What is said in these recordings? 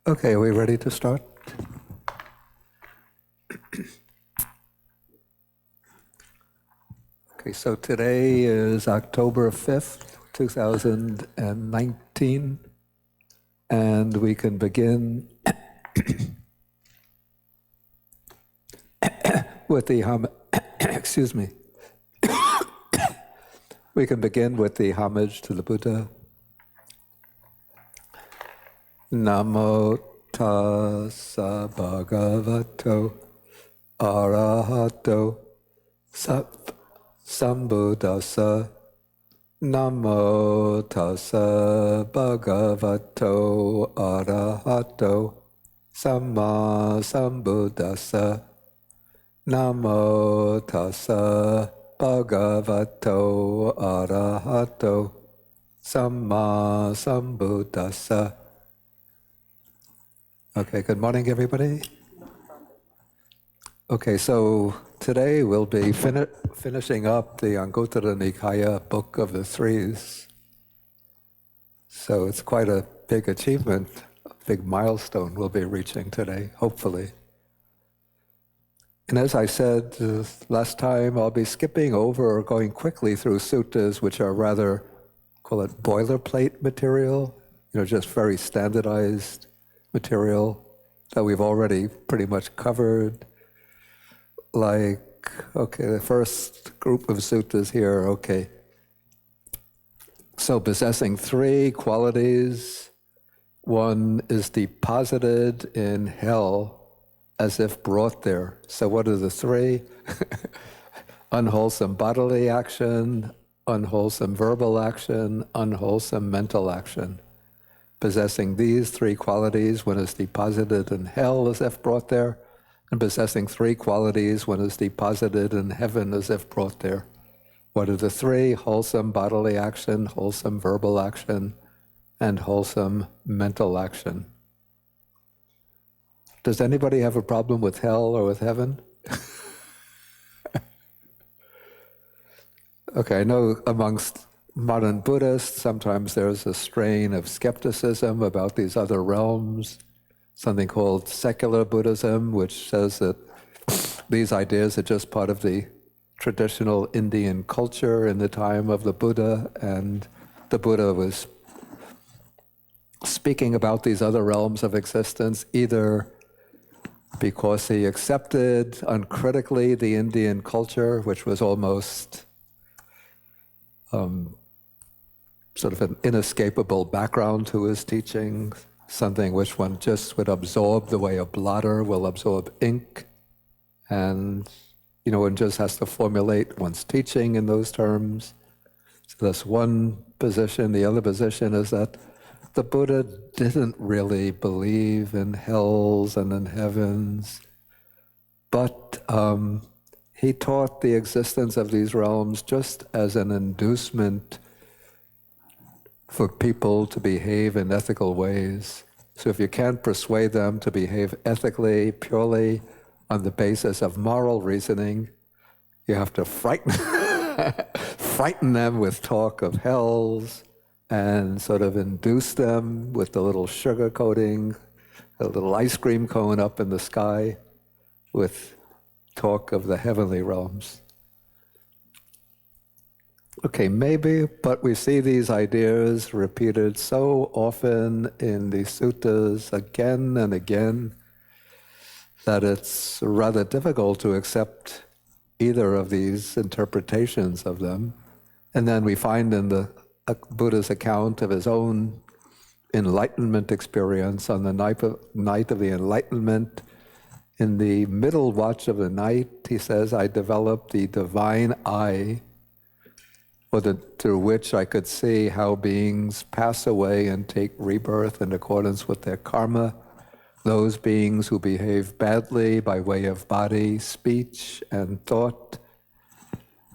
Okay, are we ready to start? Okay, so today is October 5th, 2019, and we can begin with the excuse me. We can begin with the homage to the Buddha. Namo tassa bhagavato arahato sambuddhassa. Namo tassa bhagavato arahato samma sambuddhassa. Namo tassa bhagavato arahato samma sambuddhassa. Okay, good morning, everybody. Okay, so today we'll be finishing up the Anguttara Nikaya Book of the Threes. So it's quite a big achievement, a big milestone we'll be reaching today, hopefully. And as I said last time, I'll be skipping over or going quickly through suttas which are rather, call it boilerplate material, just very standardized material that we've already pretty much covered. Like, okay, the first group of suttas here, okay. So possessing three qualities, one is deposited in hell as if brought there. So what are the three? Unwholesome bodily action, unwholesome verbal action, unwholesome mental action. Possessing these three qualities, one is deposited in hell as if brought there, and possessing three qualities, one is deposited in heaven as if brought there. What are the three? Wholesome bodily action, wholesome verbal action, and wholesome mental action. Does anybody have a problem with hell or with heaven? Okay, I know amongst modern Buddhists, sometimes there's a strain of skepticism about these other realms, something called secular Buddhism, which says that these ideas are just part of the traditional Indian culture in the time of the Buddha, and the Buddha was speaking about these other realms of existence either because he accepted uncritically the Indian culture, which was almost sort of an inescapable background to his teaching, something which one just would absorb the way a blotter will absorb ink. And, one just has to formulate one's teaching in those terms. So that's one position. The other position is that the Buddha didn't really believe in hells and in heavens, but he taught the existence of these realms just as an inducement for people to behave in ethical ways. So if you can't persuade them to behave ethically, purely on the basis of moral reasoning, you have to frighten them with talk of hells and sort of induce them with the little sugar coating, a little ice cream cone up in the sky with talk of the heavenly realms. Okay, maybe, but we see these ideas repeated so often in the suttas again and again that it's rather difficult to accept either of these interpretations of them. And then we find in the Buddha's account of his own enlightenment experience on the night of the enlightenment, in the middle watch of the night, he says, I developed the divine eye, through which I could see how beings pass away and take rebirth in accordance with their karma. Those beings who behave badly by way of body, speech, and thought,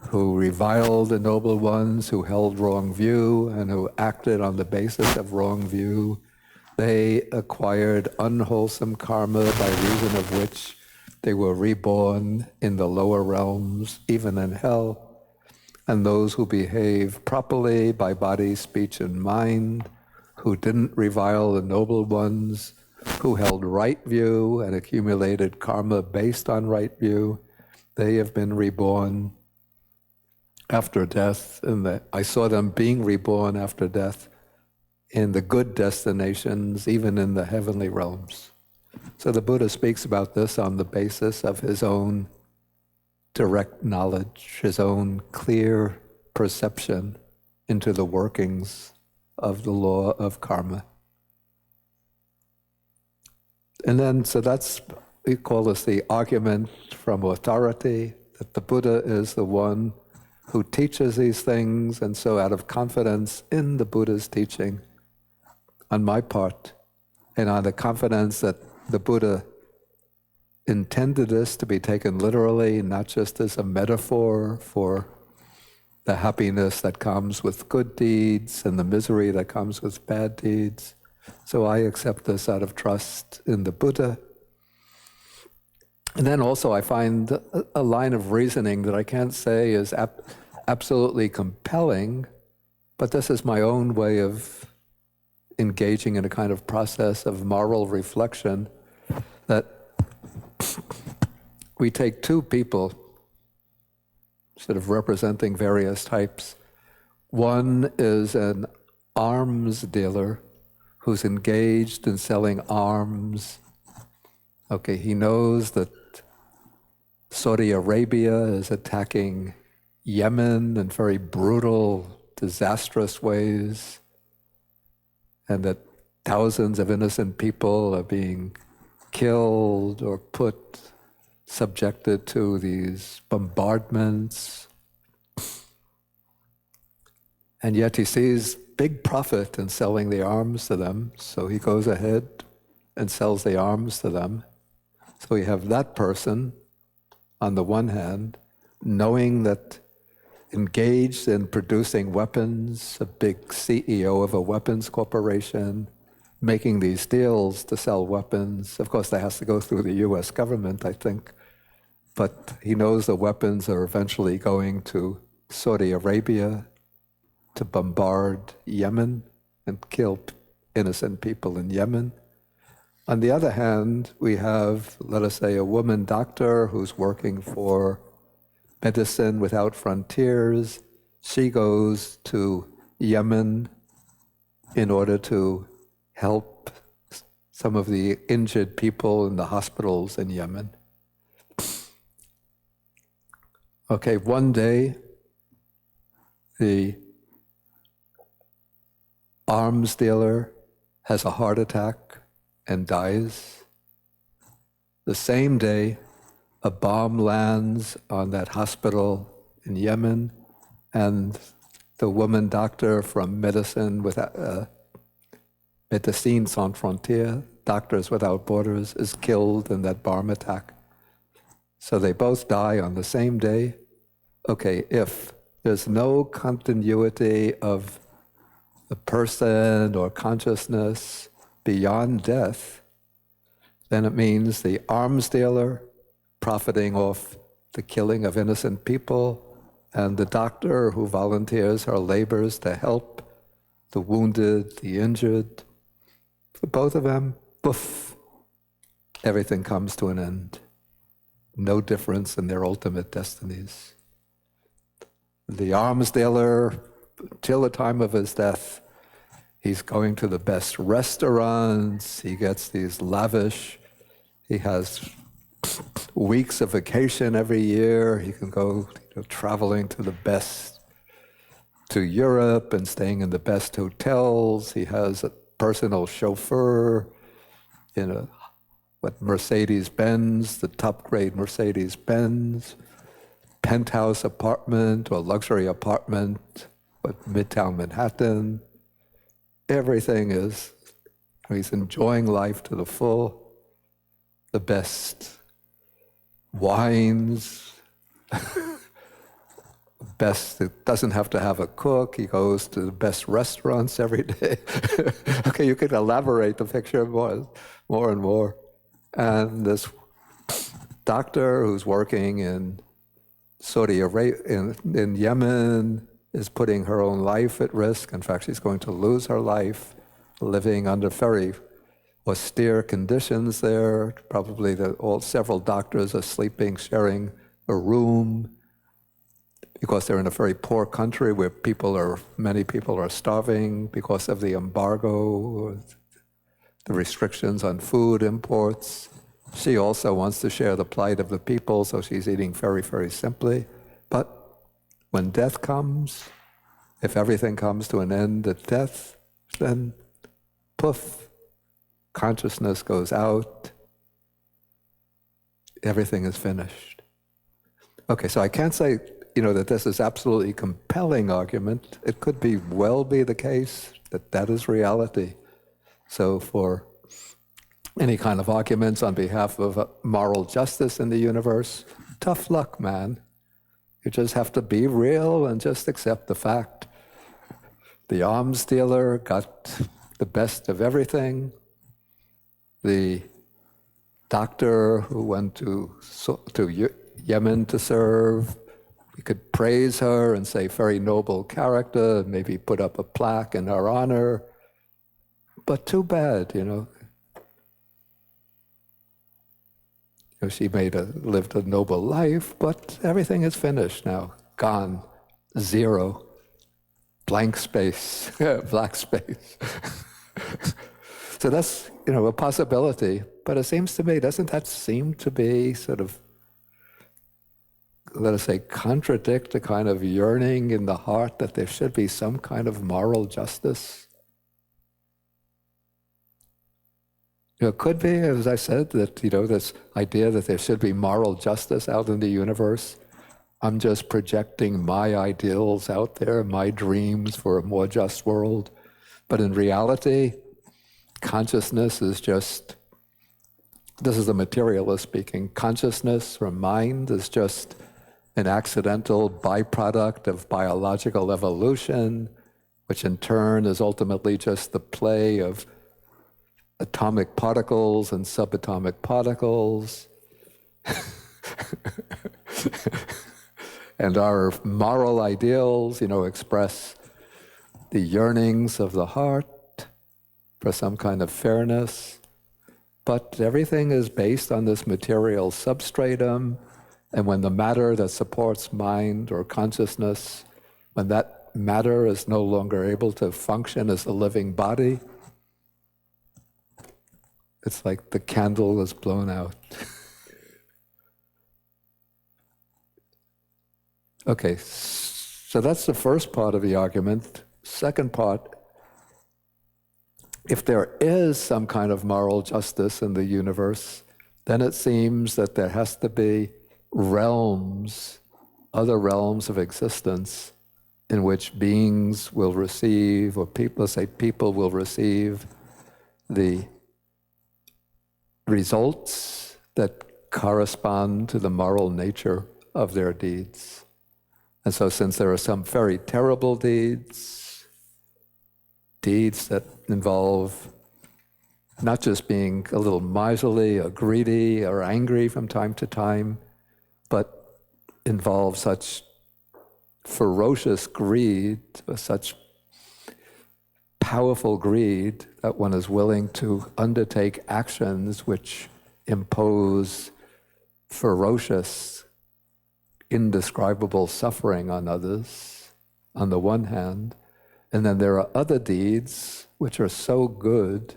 who reviled the noble ones, who held wrong view, and who acted on the basis of wrong view, they acquired unwholesome karma by reason of which they were reborn in the lower realms, even in hell. And those who behave properly by body, speech, and mind, who didn't revile the noble ones, who held right view and accumulated karma based on right view, they have been reborn after death. I saw them being reborn after death in the good destinations, even in the heavenly realms. So the Buddha speaks about this on the basis of his own direct knowledge, his own clear perception into the workings of the law of karma. And then, so that's, we call this the argument from authority, that the Buddha is the one who teaches these things, and so out of confidence in the Buddha's teaching, on my part, and on the confidence that the Buddha intended this to be taken literally, not just as a metaphor for the happiness that comes with good deeds and the misery that comes with bad deeds. So I accept this out of trust in the Buddha. And then also I find a line of reasoning that I can't say is absolutely compelling, but this is my own way of engaging in a kind of process of moral reflection, that we take two people sort of representing various types. One is an arms dealer who's engaged in selling arms. Okay, he knows that Saudi Arabia is attacking Yemen in very brutal, disastrous ways, and that thousands of innocent people are being killed or subjected to these bombardments. And yet he sees big profit in selling the arms to them, so he goes ahead and sells the arms to them. So we have that person, on the one hand, knowing that engaged in producing weapons, a big CEO of a weapons corporation, making these deals to sell weapons. Of course, that has to go through the US government, I think. But he knows the weapons are eventually going to Saudi Arabia to bombard Yemen and kill innocent people in Yemen. On the other hand, we have, let us say, a woman doctor who's working for Medicine Without Frontiers. She goes to Yemen in order to help some of the injured people in the hospitals in Yemen. Okay, one day, the arms dealer has a heart attack and dies. The same day, a bomb lands on that hospital in Yemen, and the woman doctor from Medicine Sans Frontières, Doctors Without Borders, is killed in that bomb attack. So they both die on the same day. Okay, if there's no continuity of the person or consciousness beyond death, then it means the arms dealer profiting off the killing of innocent people, and the doctor who volunteers her labors to help the wounded, the injured, for both of them, poof, everything comes to an end. No difference in their ultimate destinies. The arms dealer, till the time of his death, he's going to the best restaurants, he gets these lavish, he has weeks of vacation every year, he can go traveling to the best, to Europe and staying in the best hotels, he has a personal chauffeur in a Mercedes-Benz, the top-grade Mercedes-Benz, penthouse apartment or luxury apartment, Midtown Manhattan. Everything is, he's enjoying life to the full, the best wines, best, it doesn't have to have a cook, he goes to the best restaurants every day. Okay, you can elaborate the picture more and more. And this doctor who's working in Saudi Arabia, in Yemen, is putting her own life at risk. In fact, she's going to lose her life living under very austere conditions there. Probably several doctors are sleeping, sharing a room, because they're in a very poor country where many people are starving because of the embargo, the restrictions on food imports. She also wants to share the plight of the people, so she's eating very, very simply. But when death comes, if everything comes to an end at death, then poof, consciousness goes out, everything is finished. Okay, so I can't say, that this is absolutely compelling argument. It could well be the case that that is reality. So for any kind of arguments on behalf of moral justice in the universe, tough luck, man. You just have to be real and just accept the fact. The alms dealer got the best of everything. The doctor who went to Yemen to serve, we could praise her and say, very noble character, maybe put up a plaque in her honor. But too bad, she lived a noble life, but everything is finished now, gone, zero, blank space, black space. So that's, a possibility, but it seems to me, doesn't that seem to be sort of, let us say, contradict the kind of yearning in the heart that there should be some kind of moral justice? It could be, as I said, that, this idea that there should be moral justice out in the universe. I'm just projecting my ideals out there, my dreams for a more just world. But in reality, consciousness is just, this is the materialist speaking, consciousness or mind is just an accidental byproduct of biological evolution, which in turn is ultimately just the play of atomic particles and subatomic particles. And our moral ideals, express the yearnings of the heart for some kind of fairness. But everything is based on this material substratum, and when the matter that supports mind or consciousness, when that matter is no longer able to function as a living body, it's like the candle is blown out. Okay, so that's the first part of the argument. Second part, if there is some kind of moral justice in the universe, then it seems that there has to be realms, other realms of existence in which beings will receive, or people will receive the results that correspond to the moral nature of their deeds. And so since there are some very terrible deeds that involve not just being a little miserly or greedy or angry from time to time, but involve such ferocious greed, or such powerful greed that one is willing to undertake actions which impose ferocious, indescribable suffering on others, on the one hand, and then there are other deeds which are so good.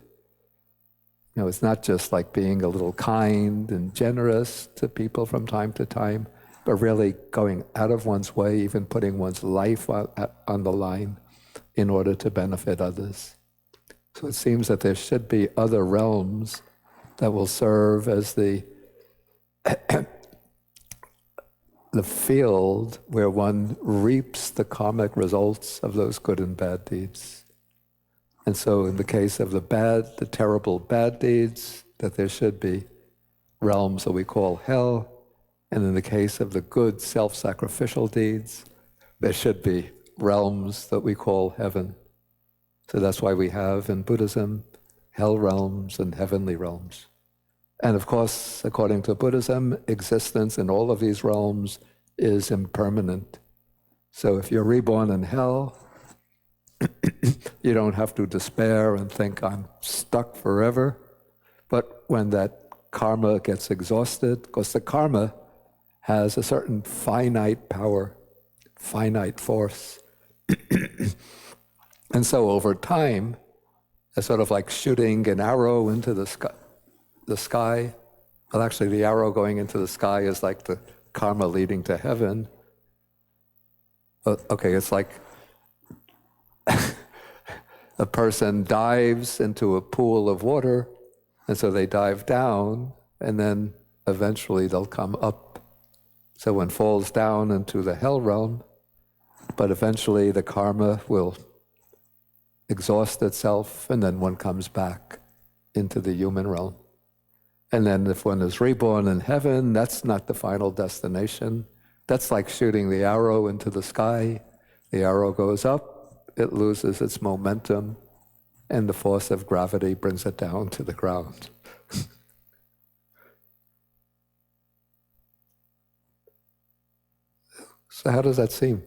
It's not just like being a little kind and generous to people from time to time, but really going out of one's way, even putting one's life on the line in order to benefit others. So it seems that there should be other realms that will serve as the field where one reaps the karmic results of those good and bad deeds. And so in the case of the terrible bad deeds, that there should be realms that we call hell. And in the case of the good self-sacrificial deeds, there should be realms that we call heaven. So that's why we have in Buddhism hell realms and heavenly realms. And of course, according to Buddhism, existence in all of these realms is impermanent. So if you're reborn in hell, you don't have to despair and think, I'm stuck forever. But when that karma gets exhausted, because the karma has a certain finite power, finite force. And so over time, it's sort of like shooting an arrow into the sky. Well, actually, the arrow going into the sky is like the karma leading to heaven. Okay, it's like a person dives into a pool of water, and so they dive down, and then eventually they'll come up. So one falls down into the hell realm, but eventually the karma will exhaust itself, and then one comes back into the human realm. And then if one is reborn in heaven, that's not the final destination. That's like shooting the arrow into the sky. The arrow goes up, it loses its momentum, and the force of gravity brings it down to the ground. So how does that seem?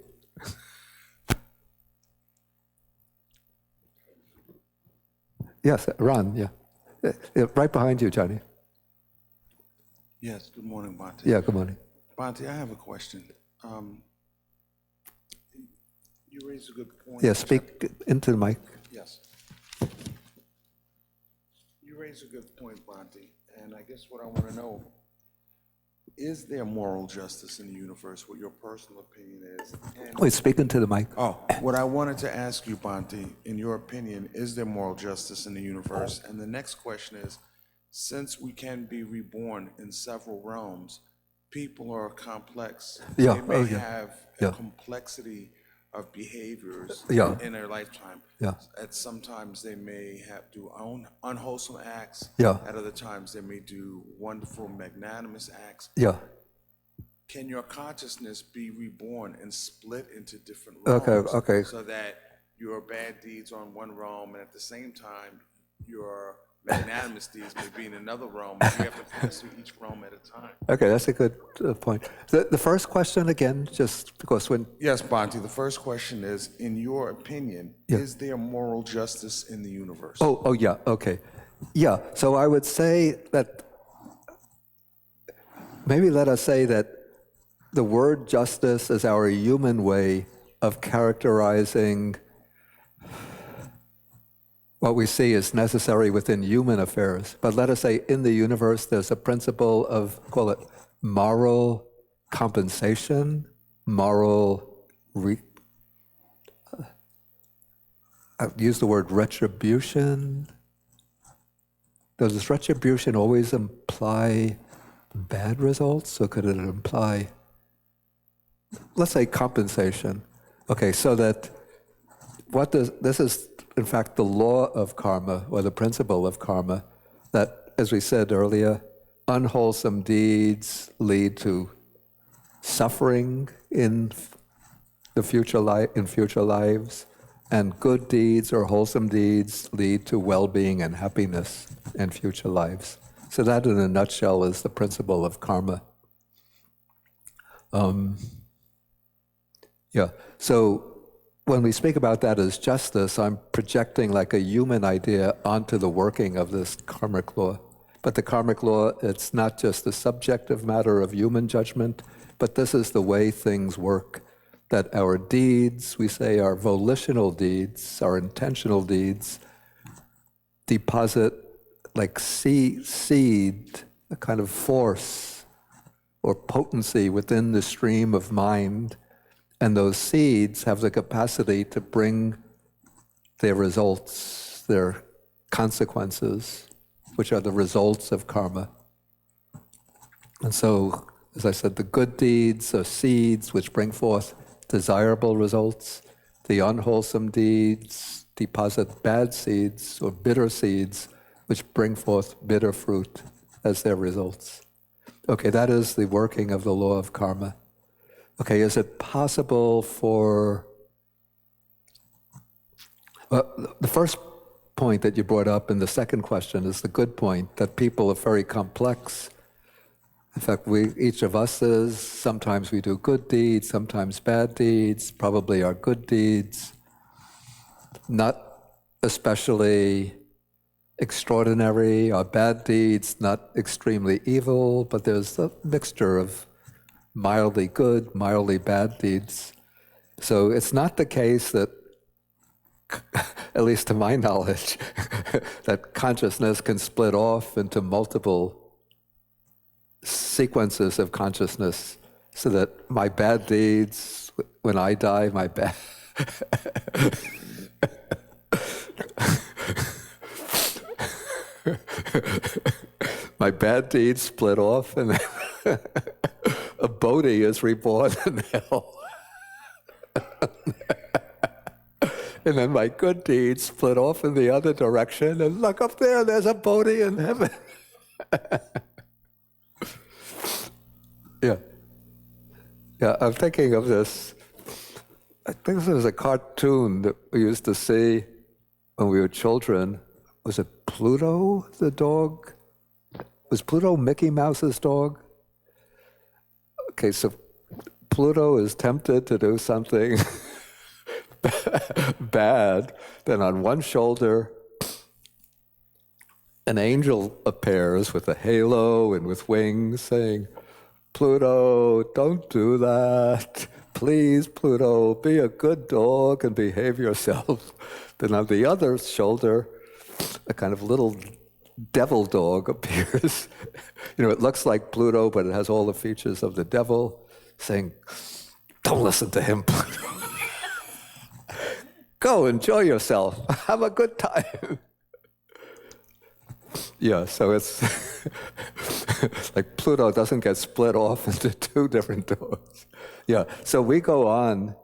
Yes, Ron, yeah. Right behind you, Johnny. Yes, good morning, Bhante. Yeah, good morning. Bhante, I have a question. You raised a good point. Yeah, speak into the mic. Yes. You raised a good point, Bhante, and I guess what I want to know, is there moral justice in the universe? What your personal opinion is? And Wait, speak into the mic. what I wanted to ask you, Bhante, in your opinion, is there moral justice in the universe? And the next question is, since we can be reborn in several realms, people are complex. Yeah, They may yeah. have Yeah. a complexity of behaviors Yeah. in their lifetime. Yeah. At sometimes they may have do unwholesome acts. Yeah. At other times they may do wonderful, magnanimous acts. Yeah. Can your consciousness be reborn and split into different realms? Okay. So that your bad deeds are in one realm, and at the same time, your magnanimous deeds may be in another realm, and you have to pass through each realm at a time. Okay, that's a good point. The first question again, just because when... Yes, Bhante, the first question is, in your opinion, Yeah. is there moral justice in the universe? Oh, yeah, okay. Yeah, so I would say that, maybe let us say that the word justice is our human way of characterizing what we see is necessary within human affairs. But let us say in the universe there's a principle of, call it moral compensation, moral, I use the word retribution. Does retribution always imply bad results, or could it imply, let's say, compensation? Okay, so that this is in fact the law of karma, or the principle of karma, that, as we said earlier, unwholesome deeds lead to suffering in the future lives, and good deeds or wholesome deeds lead to well-being and happiness in future lives. So that, in a nutshell, is the principle of karma. So when we speak about that as justice, I'm projecting like a human idea onto the working of this karmic law. But the karmic law, it's not just a subjective matter of human judgment, but this is the way things work, that our deeds, we say our volitional deeds, our intentional deeds, deposit like seed, a kind of force or potency within the stream of mind. And those seeds have the capacity to bring their results, their consequences, which are the results of karma. And so, as I said, the good deeds are seeds which bring forth desirable results. The unwholesome deeds deposit bad seeds or bitter seeds, which bring forth bitter fruit as their results. Okay, that is the working of the law of karma. Okay, is it possible for... the first point that you brought up in the second question is the good point, that people are very complex. In fact, each of us is, sometimes we do good deeds, sometimes bad deeds, probably our good deeds, not especially extraordinary. Our bad deeds, not extremely evil, but there's a mixture of mildly good, mildly bad deeds. So it's not the case that, at least to my knowledge, that consciousness can split off into multiple sequences of consciousness, so that my bad deeds, when I die, my bad deeds split off, and a Bodhi is reborn in hell. And then my good deeds split off in the other direction, and look up there, there's a Bodhi in heaven. Yeah. Yeah, I'm thinking of this. I think this was a cartoon that we used to see when we were children. Was it Pluto, the dog? Was Pluto Mickey Mouse's dog? Okay, so Pluto is tempted to do something bad. Then on one shoulder, an angel appears with a halo and with wings saying, Pluto, don't do that. Please, Pluto, be a good dog and behave yourself. Then on the other shoulder, a kind of little devil dog appears. It looks like Pluto, but it has all the features of the devil, saying, don't listen to him, Pluto. Go, enjoy yourself. Have a good time. Yeah, so it's like Pluto doesn't get split off into two different dogs. Yeah, so we go on,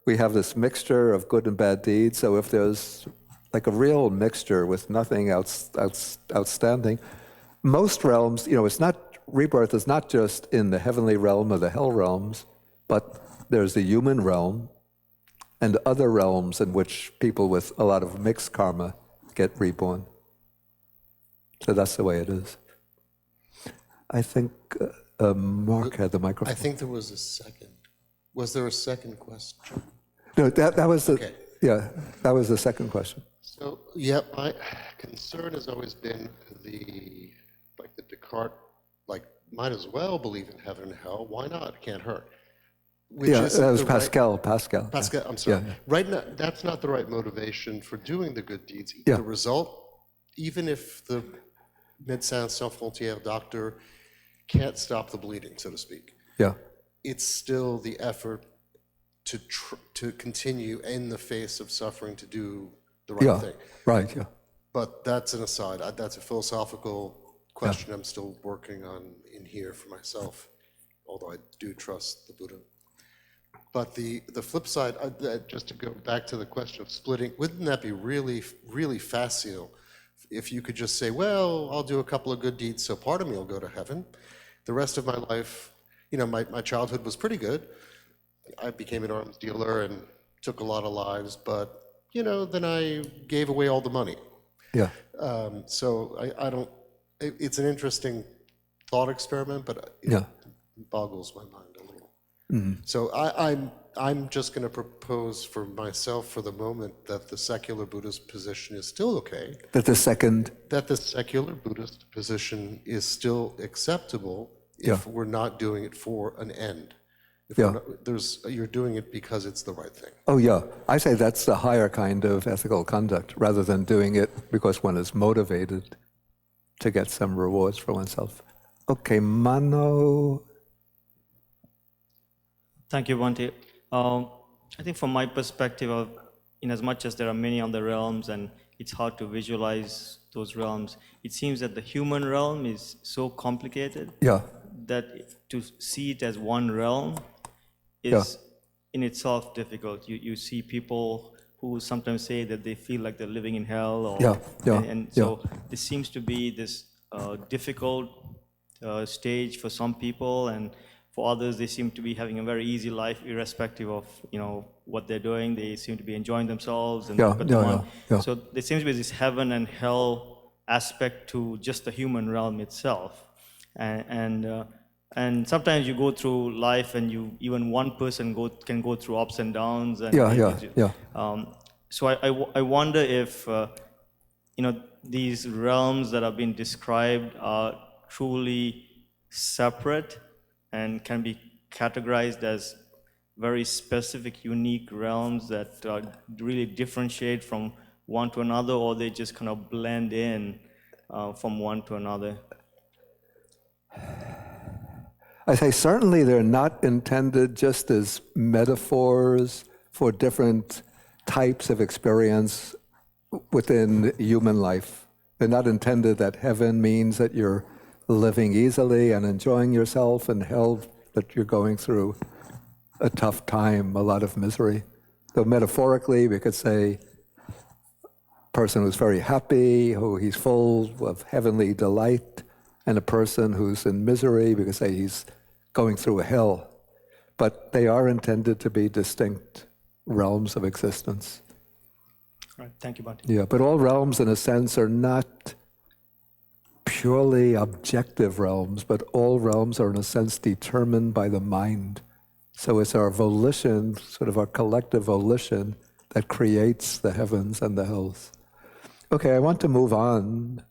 we have this mixture of good and bad deeds. So if there's like a real mixture with nothing outstanding, most realms, it's not, rebirth is not just in the heavenly realm or the hell realms, but there's the human realm and other realms in which people with a lot of mixed karma get reborn. So that's the way it is. I think Mark had the microphone. I think there was a second. Was there a second question? No, that was the, Okay. yeah, that was the second question. So, yeah, my concern has always been the Descartes, might as well believe in heaven and hell. Why not? It can't hurt. Which Yeah, isn't that was the Pascal. Pascal, I'm sorry. Yeah. Right now, that's not the right motivation for doing the good deeds. Yeah. The result, even if the Médecins Sans Frontières doctor can't stop the bleeding, so to speak, Yeah, it's still the effort to continue in the face of suffering to do the right yeah, thing. right, yeah. But that's an aside. That's a philosophical question I'm still working on in here for myself, although I do trust the Buddha. But the flip side, just to go back to the question of splitting, wouldn't that be really, really facile if you could just say, well, I'll do a couple of good deeds, so part of me will go to heaven. The rest of my life, my childhood was pretty good. I became an arms dealer and took a lot of lives, but, then I gave away all the money. Yeah, So I don't, it's an interesting thought experiment, but it boggles my mind a little. Mm-hmm. So I'm just going to propose for myself for the moment that the secular Buddhist position is still okay. That the secular Buddhist position is still acceptable if we're not doing it for an end. If you're doing it because it's the right thing. Oh yeah, I say that's the higher kind of ethical conduct, rather than doing it because one is motivated to get some rewards for oneself. Okay, Mano. Thank you, Bhante. I think from my perspective, in as much as there are many other realms and it's hard to visualize those realms, it seems that the human realm is so complicated that to see it as one realm is in itself difficult. You see people who sometimes say that they feel like they're living in hell, so there seems to be this difficult stage for some people, and for others they seem to be having a very easy life irrespective of what they're doing. They seem to be enjoying themselves and so there seems to be this heaven and hell aspect to just the human realm itself, and sometimes you go through life and even one person can go through ups and downs, and so I wonder if these realms that have been described are truly separate and can be categorized as very specific, unique realms that really differentiate from one to another, or they just kind of blend in from one to another? I say certainly they're not intended just as metaphors for different types of experience within human life. They're not intended that heaven means that you're living easily and enjoying yourself, and hell that you're going through a tough time, a lot of misery. So metaphorically, we could say person who's very happy, who he's full of heavenly delight, and a person who's in misery, we could say he's going through a hell. But they are intended to be distinct realms of existence. All right, thank you, Bhante. Yeah, but all realms, in a sense, are not purely objective realms, but all realms are, in a sense, determined by the mind. So it's our volition, sort of our collective volition, that creates the heavens and the hells. Okay, I want to move on,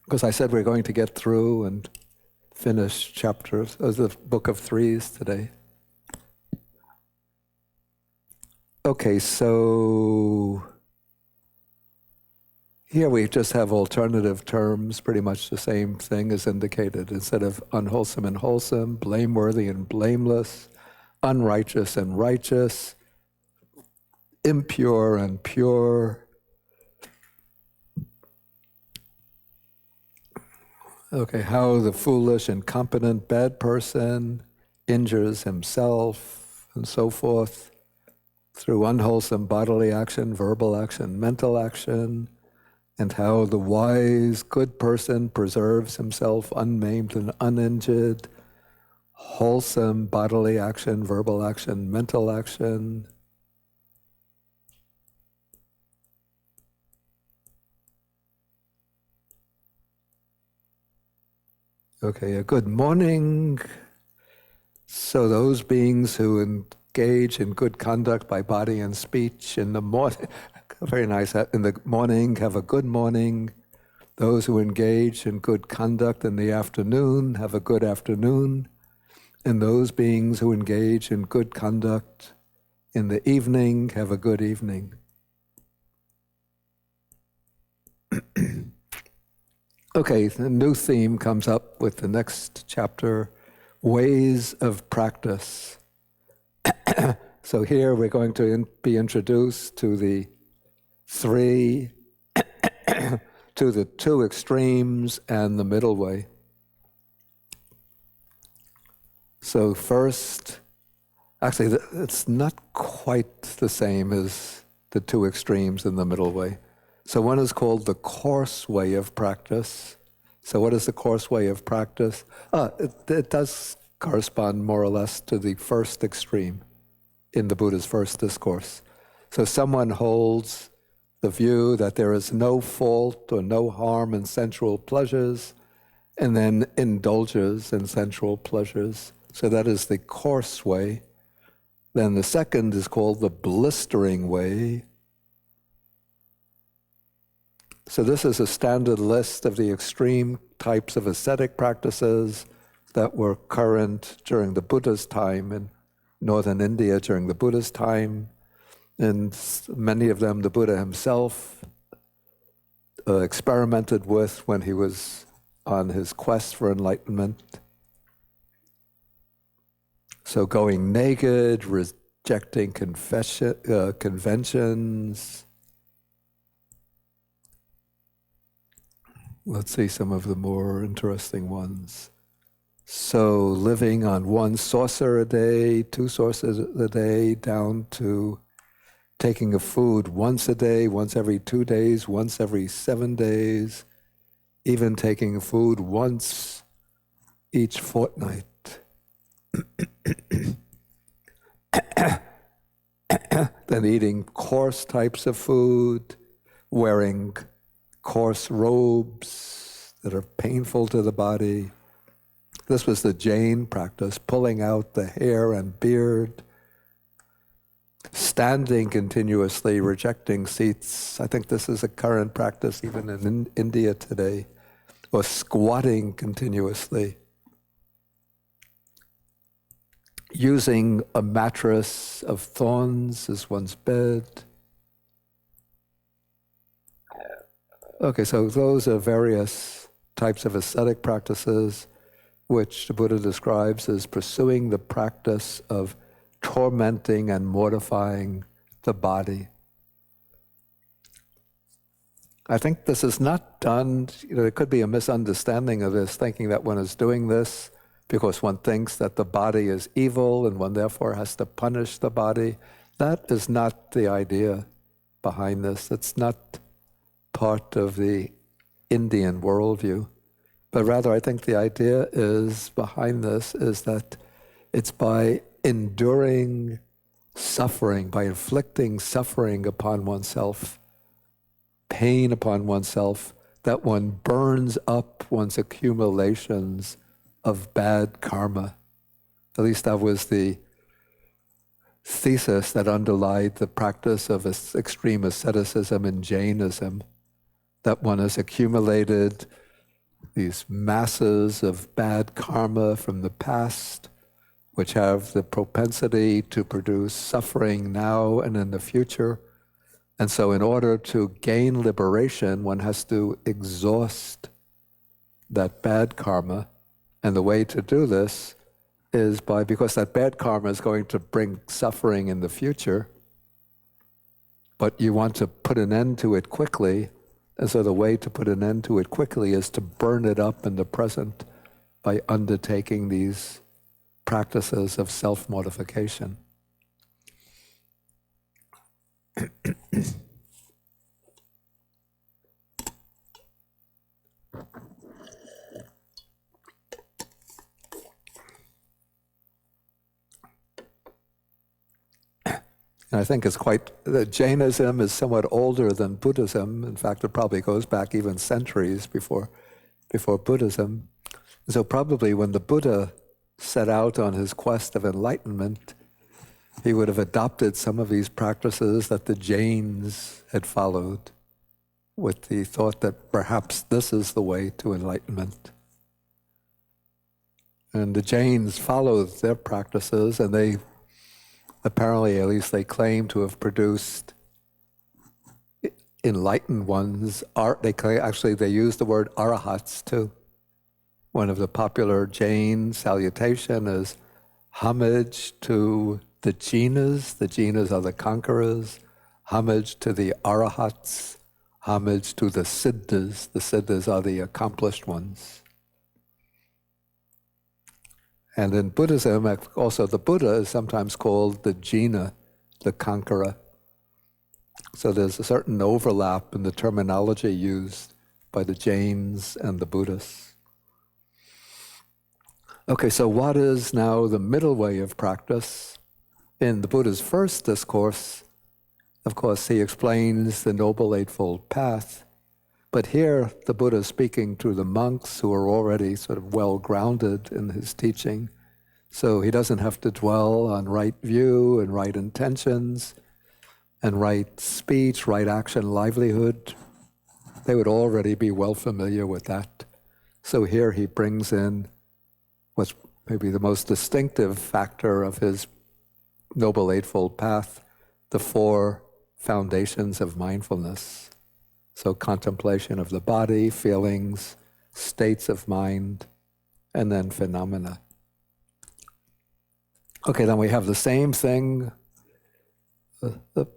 because I said we're going to get through and finish chapters of the Book of Threes today. Okay, so here we just have alternative terms, pretty much the same thing is indicated. Instead of unwholesome and wholesome, blameworthy and blameless, unrighteous and righteous, impure and pure. Okay, how the foolish, incompetent, bad person injures himself, and so forth, through unwholesome bodily action, verbal action, mental action, and how the wise, good person preserves himself unmaimed and uninjured, wholesome bodily action, verbal action, mental action. Okay, a good morning. So those beings who engage in good conduct by body and speech in the morning, very nice, in the morning, have a good morning. Those who engage in good conduct in the afternoon, have a good afternoon. And those beings who engage in good conduct in the evening, have a good evening. Okay, the new theme comes up with the next chapter, ways of practice. So here we're going to be introduced to the three, to the two extremes and the middle way. So first, actually it's not quite the same as the two extremes and the middle way. So one is called the coarse way of practice. So what is the coarse way of practice? It does correspond more or less to the first extreme in the Buddha's first discourse. So someone holds the view that there is no fault or no harm in sensual pleasures, and then indulges in sensual pleasures. So that is the coarse way. Then the second is called the blistering way. So this is a standard list of the extreme types of ascetic practices that were current during the Buddha's time in northern India during the Buddha's time. And many of them the Buddha himself experimented with when he was on his quest for enlightenment. So going naked, rejecting conventions. Let's see some of the more interesting ones. So living on one saucer a day, 2 saucers a day, down to taking a food once a day, once every 2 days, once every 7 days, even taking food once each fortnight. Then eating coarse types of food, wearing coarse robes that are painful to the body. This was the Jain practice, pulling out the hair and beard, standing continuously, rejecting seats. I think this is a current practice even in India today. Or squatting continuously. Using a mattress of thorns as one's bed. Okay, so those are various types of ascetic practices which the Buddha describes as pursuing the practice of tormenting and mortifying the body. I think this is not done, there could be a misunderstanding of this, thinking that one is doing this because one thinks that the body is evil and one therefore has to punish the body. That is not the idea behind this. It's not part of the Indian worldview. But rather, I think the idea is behind this is that it's by enduring suffering, by inflicting suffering upon oneself, pain upon oneself, that one burns up one's accumulations of bad karma. At least that was the thesis that underlied the practice of extreme asceticism in Jainism, that one has accumulated these masses of bad karma from the past, which have the propensity to produce suffering now and in the future. And so in order to gain liberation, one has to exhaust that bad karma. And the way to do this is because that bad karma is going to bring suffering in the future, but you want to put an end to it quickly. And so the way to put an end to it quickly is to burn it up in the present by undertaking these practices of self-mortification. And I think it's Jainism is somewhat older than Buddhism. In fact, it probably goes back even centuries before Buddhism. And so probably when the Buddha set out on his quest of enlightenment, he would have adopted some of these practices that the Jains had followed, with the thought that perhaps this is the way to enlightenment. And the Jains followed their practices, and they apparently, at least they claim to have produced enlightened ones. They use the word arahats too. One of the popular Jain salutation is homage to the jinas. The jinas are the conquerors. Homage to the arahats. Homage to the siddhas. The siddhas are the accomplished ones. And in Buddhism, also the Buddha is sometimes called the jina, the conqueror. So there's a certain overlap in the terminology used by the Jains and the Buddhists. Okay, so what is now the middle way of practice? In the Buddha's first discourse, of course, he explains the Noble Eightfold Path. But here, the Buddha is speaking to the monks who are already sort of well-grounded in his teaching. So he doesn't have to dwell on right view and right intentions and right speech, right action, livelihood. They would already be well familiar with that. So here he brings in what's maybe the most distinctive factor of his Noble Eightfold Path, the four foundations of mindfulness. So contemplation of the body, feelings, states of mind, and then phenomena. Okay, then we have the same thing, the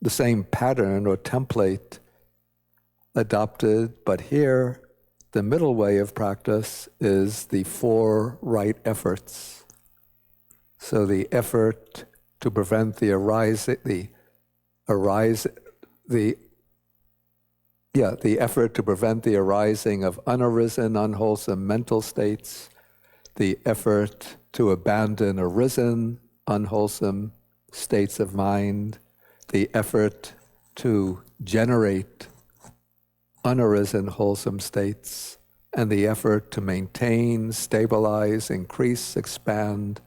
same pattern or template adopted, but here the middle way of practice is the four right efforts. So the effort to prevent the effort to prevent the arising of unarisen, unwholesome mental states, the effort to abandon arisen, unwholesome states of mind, the effort to generate unarisen, wholesome states, and the effort to maintain, stabilize, increase, expand,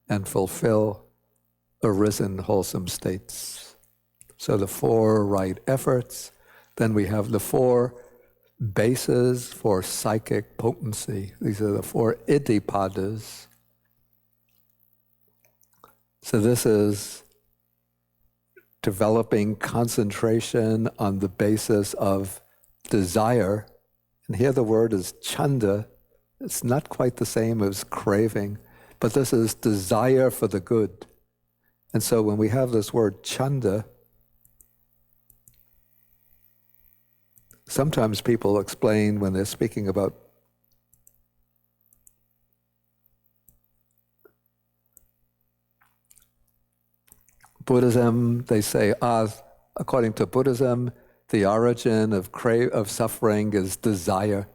and fulfill arisen wholesome states. So the 4 right efforts, then we have the 4 bases for psychic potency. These are the 4 iddhipadas. So this is developing concentration on the basis of desire. And here the word is chanda. It's not quite the same as craving, but this is desire for the good. And so when we have this word chanda, sometimes people explain when they're speaking about Buddhism, they say, according to Buddhism, the origin of suffering is desire.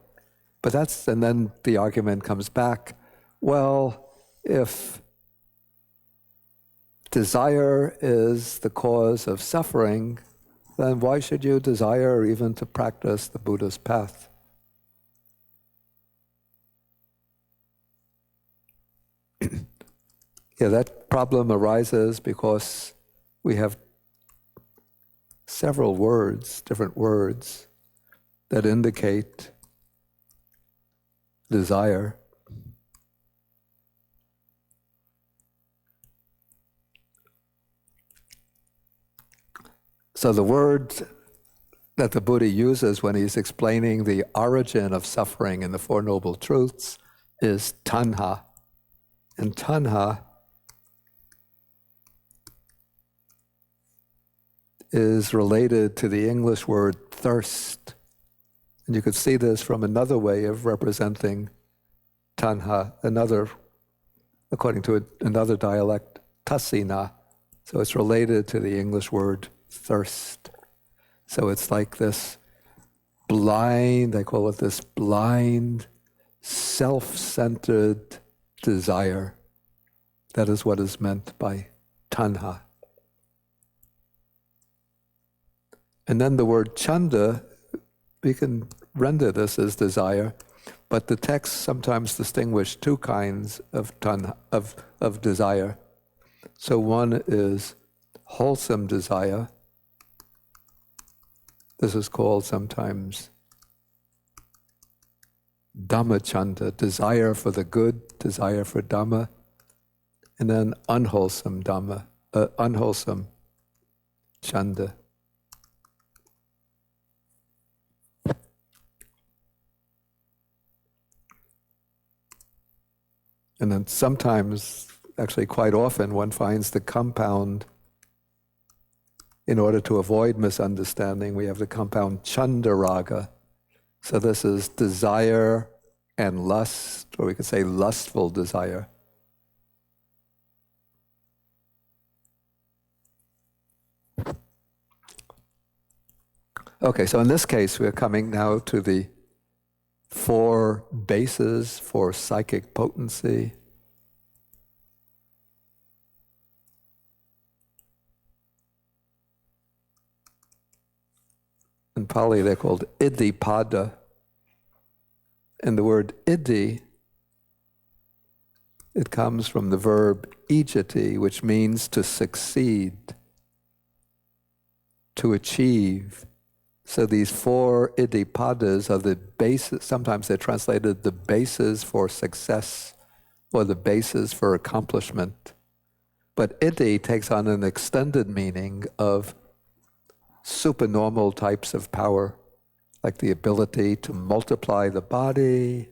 But and then the argument comes back, well, if desire is the cause of suffering, then why should you desire even to practice the Buddha's path? Yeah, that problem arises because we have several words, different words, that indicate desire. So the word that the Buddha uses when he's explaining the origin of suffering in the Four Noble Truths is tanha. And tanha is related to the English word thirst. And you could see this from another way of representing tanha, according to another dialect, tasina. So it's related to the English word thirst. So it's like this blind, they call it this blind, self-centered desire. That is what is meant by tanha. And then the word chanda, we can render this as desire, but the texts sometimes distinguish 2 kinds of of desire. So one is wholesome desire. This is called sometimes Dhammachanda, desire for the good, desire for Dhamma, and then unwholesome unwholesome chanda. And then sometimes, actually quite often, one finds the compound, in order to avoid misunderstanding, we have the compound chandaraga. So this is desire and lust, or we could say lustful desire. Okay, so in this case, we're coming now to the 4 bases for psychic potency. In Pali, they're called iddhipada. And the word iddhi, it comes from the verb ijati, which means to succeed, to achieve. So these 4 iddhipadas are the basis, sometimes they're translated the basis for success or the basis for accomplishment. But iddhi takes on an extended meaning of supernormal types of power, like the ability to multiply the body,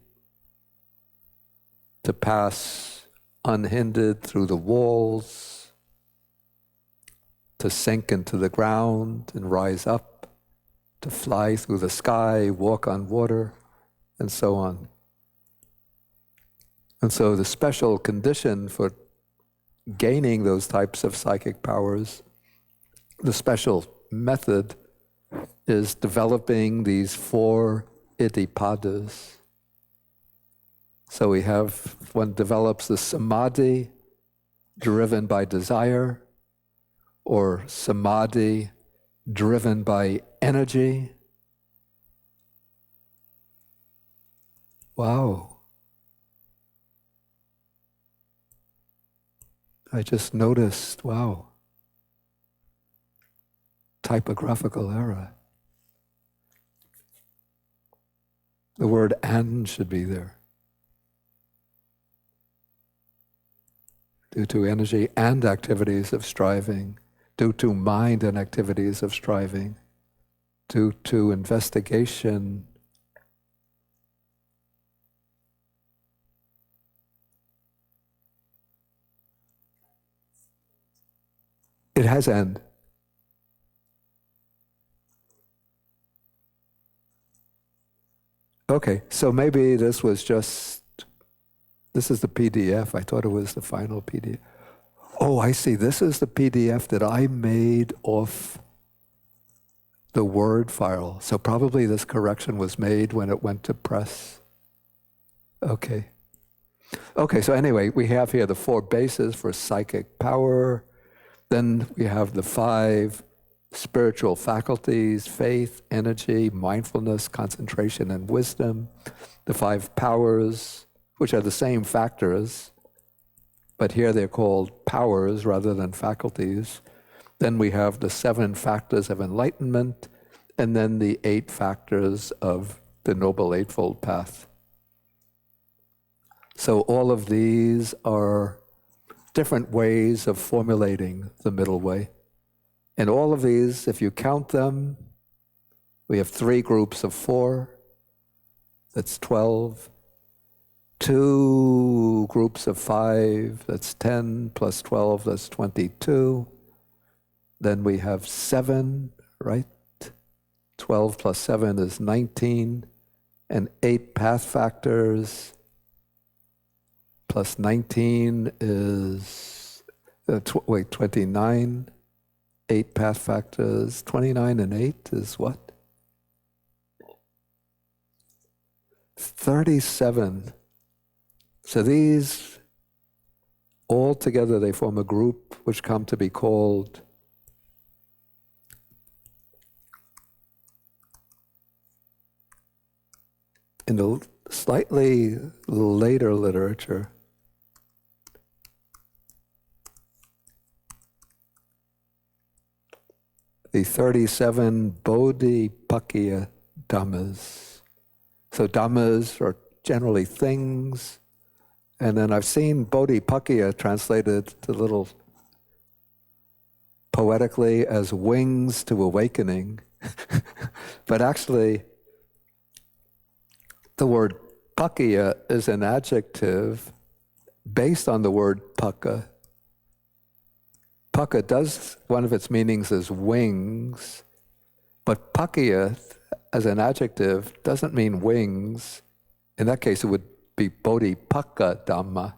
to pass unhindered through the walls, to sink into the ground and rise up, to fly through the sky, walk on water, and so on. And so the special condition for gaining those types of psychic powers, the special method, is developing these 4 iddhipadas. So one develops the samadhi driven by desire, or samadhi driven by energy. Wow. I just noticed, wow, typographical error. The word "and" should be there. Due to energy and activities of striving, due to mind and activities of striving, due to investigation. It has end. Okay, so maybe this was just, this is the PDF. I thought it was the final PDF. Oh, I see. This is the PDF that I made off the Word file. So probably this correction was made when it went to press. Okay. Okay, so anyway, we have here the 4 bases for psychic power. Then we have the 5 spiritual faculties: faith, energy, mindfulness, concentration, and wisdom. The 5 powers, which are the same factors, but here they're called powers rather than faculties. Then we have the 7 factors of enlightenment, and then the 8 factors of the Noble Eightfold Path. So all of these are different ways of formulating the middle way. And all of these, if you count them, we have 3 groups of 4, that's 12. 2 groups of 5, that's 10, plus 12, that's 22. Then we have 7, right? 12 plus 7 is 19, and 8 path factors plus 19 is, 29. 8 path factors, 29 and 8 is what? 37. So these, all together, they form a group which come to be called in the slightly later literature, the 37 Bodhipakya Dhammas. So Dhammas are generally things, and then I've seen Bodhipakya translated a little poetically as wings to awakening. But actually, the word pakya is an adjective based on the word paka. Paka does, one of its meanings is wings, but pakya as an adjective doesn't mean wings. In that case, it would be bodhipakya dhamma.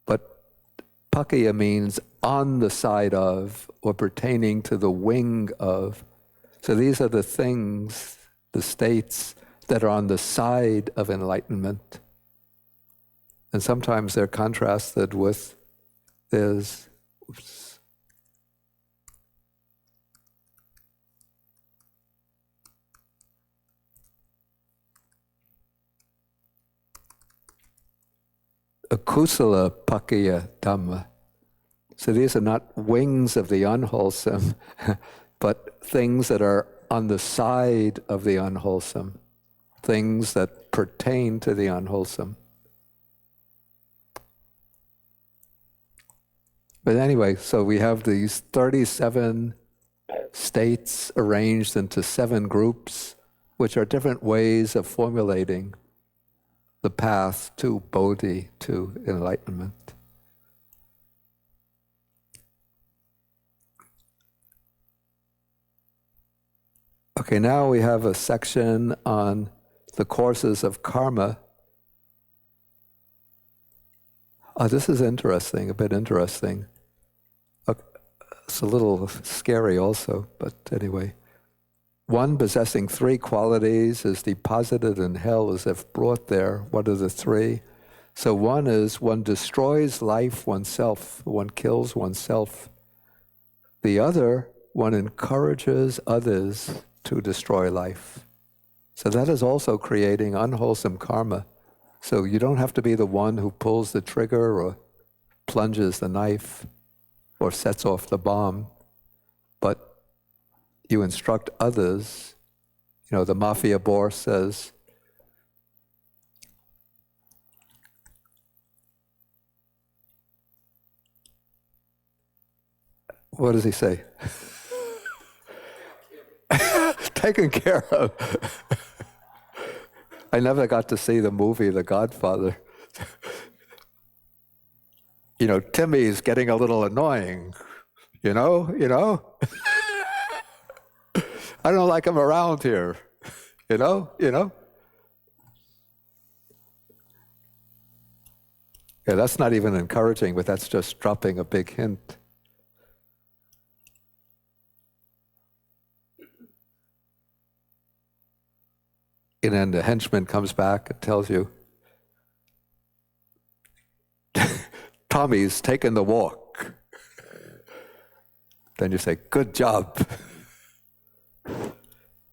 But pakya means on the side of or pertaining to the wing of. So these are the things, the states that are on the side of enlightenment. And sometimes they're contrasted with, there's, akusala pakya dhamma. So these are not wings of the unwholesome, but things that are on the side of the unwholesome, things that pertain to the unwholesome. But anyway, so we have these 37 states arranged into 7 groups, which are different ways of formulating the path to Bodhi, to enlightenment. Okay, now we have a section on the courses of karma. Oh, this is interesting, a bit interesting. It's a little scary also, but anyway. One possessing 3 qualities is deposited in hell as if brought there. What are the 3? So one is one destroys life oneself, one kills oneself. The other, one encourages others to destroy life. So that is also creating unwholesome karma. So you don't have to be the one who pulls the trigger or plunges the knife or sets off the bomb, but you instruct others. You know, the mafia boss says, what does he say? Taken care of. I never got to see the movie The Godfather. You know, Timmy's getting a little annoying, you know? I don't like him around here, you know? Yeah, that's not even encouraging, but that's just dropping a big hint. And then the henchman comes back and tells you, Tommy's taken the walk. Then you say, good job.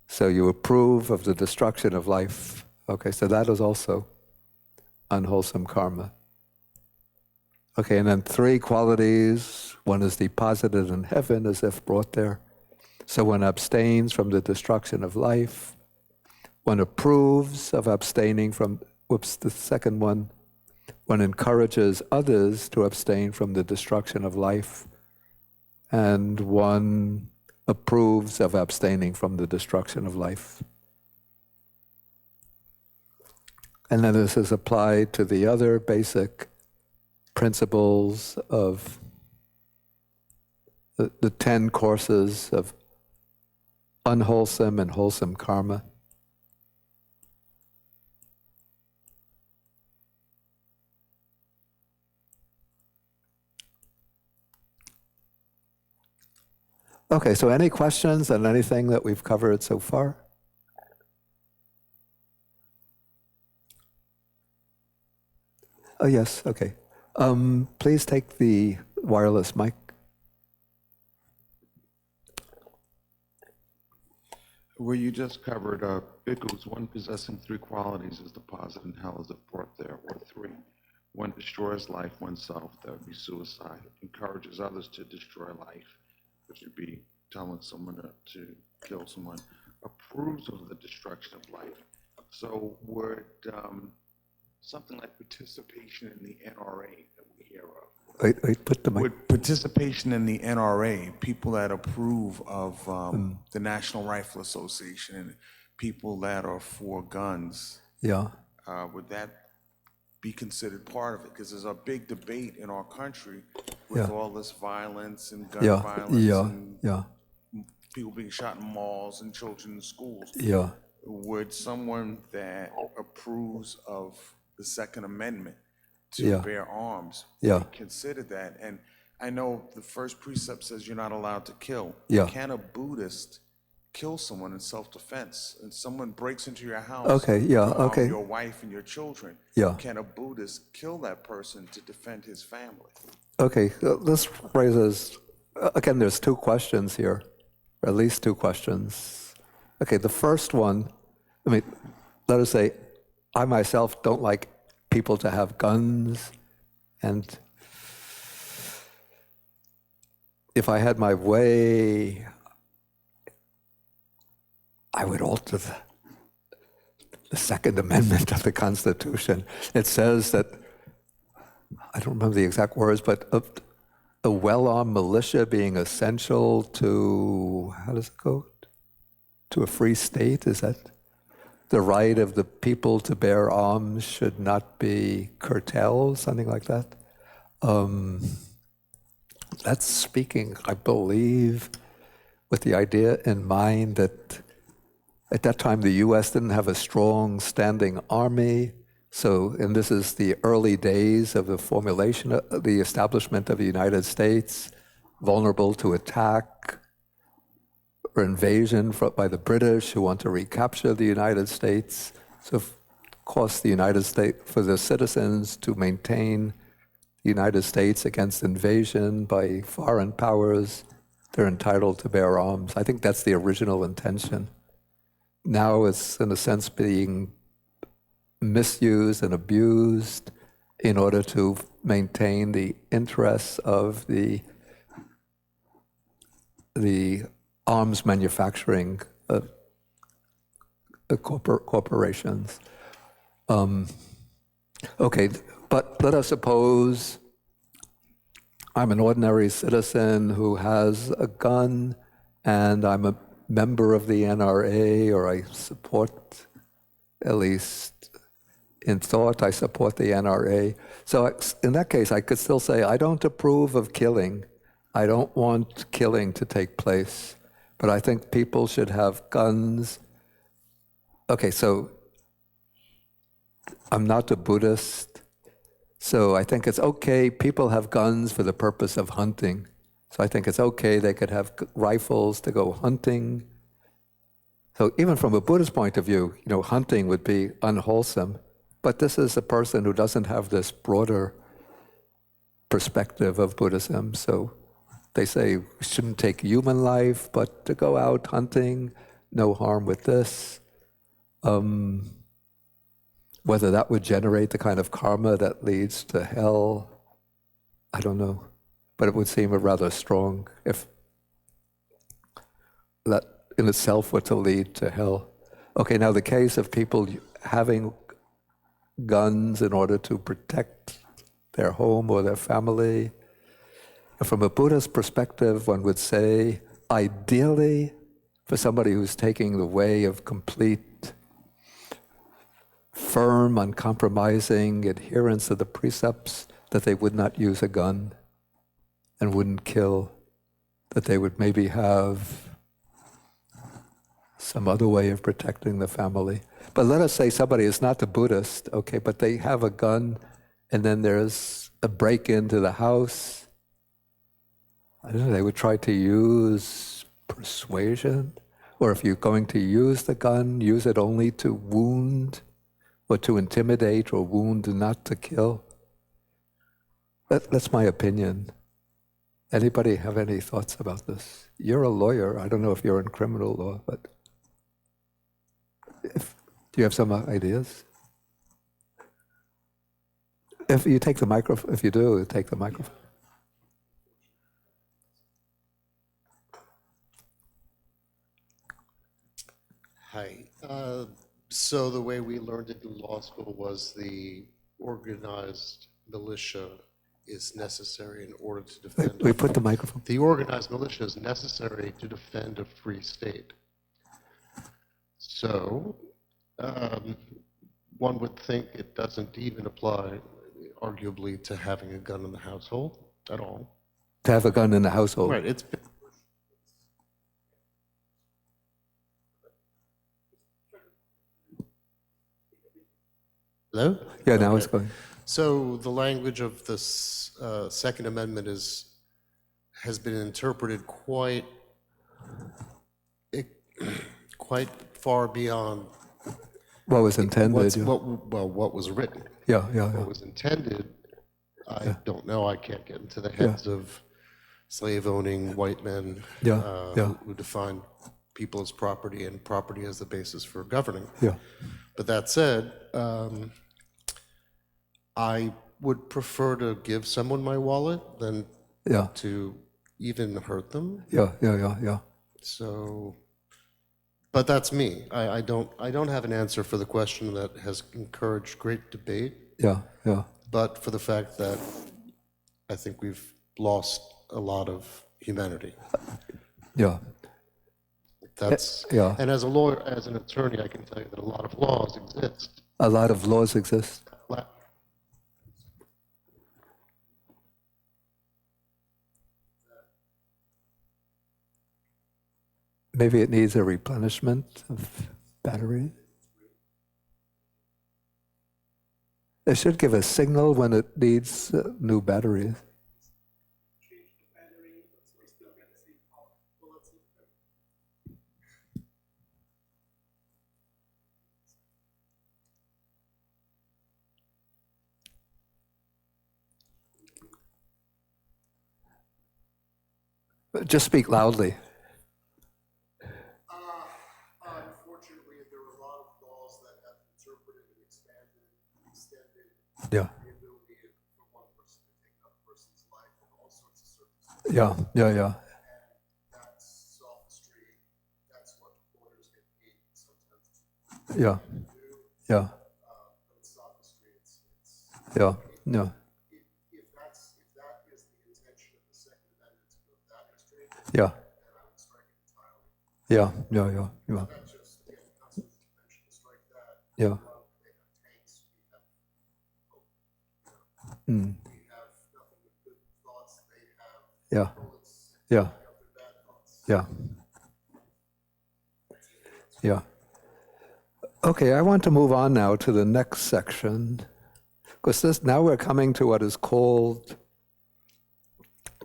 So you approve of the destruction of life. Okay, so that is also unwholesome karma. Okay, and then 3 qualities. One is deposited in heaven as if brought there. So one abstains from the destruction of life. One approves of abstaining from, the second one. One encourages others to abstain from the destruction of life. And one approves of abstaining from the destruction of life. And then this is applied to the other basic principles of the 10 courses of unwholesome and wholesome karma. Okay, so any questions on anything that we've covered so far? Oh, yes, okay. Please take the wireless mic. Where you just covered bhikkhus, one possessing 3 qualities is deposited in hell as if brought there, or 3. One destroys life oneself, that would be suicide. Encourages others to destroy life, which would be telling someone to kill someone. Approves of the destruction of life. So would something like participation in the NRA that we hear of, Wait, put the mic. would participation in the NRA, people that approve of the National Rifle Association and people that are for guns, Yeah, would that be considered part of it? Because there's a big debate in our country with all this violence and gun violence and people being shot in malls and children in schools. yeah. Would someone that approves of the Second Amendment to bear arms consider that? And I know the first precept says you're not allowed to kill. Yeah. Can a Buddhist kill someone in self-defense? And someone breaks into your house, your wife and your children. Yeah. Can a Buddhist kill that person to defend his family? Okay, this raises, again, there's 2 questions here, or at least 2 questions. Okay, the first one, I mean, let us say, I myself don't like people to have guns, and if I had my way, I would alter the Second Amendment of the Constitution. It says that, I don't remember the exact words, but a well-armed militia being essential to, how does it go? To a free state, is that the right of the people to bear arms should not be curtailed, something like that? That's speaking, I believe, with the idea in mind that at that time the U.S. didn't have a strong standing army. So, and this is the early days of the formulation of the establishment of the United States, vulnerable to attack or invasion by the British who want to recapture the United States. So, of course, the United States, for the citizens to maintain the United States against invasion by foreign powers, they're entitled to bear arms. I think that's the original intention. Now it's, in a sense, being misused and abused in order to maintain the interests of the arms manufacturing corporations. Okay, but let us suppose I'm an ordinary citizen who has a gun and I'm a member of the NRA, or I support, at least in thought, I support the NRA. So in that case, I could still say, I don't approve of killing. I don't want killing to take place, but I think people should have guns. Okay, so I'm not a Buddhist, so I think it's okay. People have guns for the purpose of hunting. So I think it's okay they could have rifles to go hunting. So even from a Buddhist point of view, hunting would be unwholesome. But this is a person who doesn't have this broader perspective of Buddhism. So they say we shouldn't take human life, but to go out hunting, no harm with this. Whether that would generate the kind of karma that leads to hell, I don't know. But it would seem rather strong if that in itself were to lead to hell. Okay, now the case of people having guns in order to protect their home or their family. From a Buddhist perspective, one would say, ideally, for somebody who's taking the way of complete, firm, uncompromising adherence to the precepts, that they would not use a gun and wouldn't kill, that they would maybe have some other way of protecting the family. But let us say somebody is not a Buddhist, okay, but they have a gun, and then there's a break into the house. I don't know, they would try to use persuasion, or if you're going to use the gun, use it only to wound, or to intimidate, or wound, not to kill. That's my opinion. Anybody have any thoughts about this? You're a lawyer. I don't know if you're in criminal law, but do you have some ideas? If you take the microphone, if you do, take the microphone. Hi. So the way we learned it in law school was the organized militia is necessary in order to defend. We put the microphone. The organized militia is necessary to defend a free state. So one would think it doesn't even apply, arguably, to having a gun in the household at all. To have a gun in the household. Right. It's been Hello? Yeah, now Okay. it's going. So the language of this Second Amendment has been interpreted quite far beyond What was intended. what was written. Yeah. What was intended, I don't know. I can't get into the heads of slave-owning white men who define people as property and property as the basis for governing. Yeah. But that said, I would prefer to give someone my wallet than to even hurt them. Yeah. So, but that's me. I don't have an answer for the question that has encouraged great debate. Yeah. But for the fact that I think we've lost a lot of humanity. Yeah. That's And as a lawyer, as an attorney, I can tell you that a lot of laws exist. A lot of laws exist. Maybe it needs a replenishment of battery. It should give a signal when it needs new batteries. Just speak loudly. Unfortunately, there are a lot of laws that have interpreted and expanded, extended Yeah. the ability Yeah, yeah, yeah, That sophistry, that's what lawyers get paid sometimes yeah, yeah, but it's sophistry. yeah, yeah, If that is the intention of the Second Amendment to go that extreme, yeah, then I would strike it entirely. yeah, yeah, yeah, yeah, Not just again, the constitutional convention to strike that. yeah, They have tanks. mm, We have nothing but good thoughts. They have yeah, bullets yeah, out their bad thoughts. yeah, yeah. Okay, I want to move on now to the next section, because now we're coming to what is called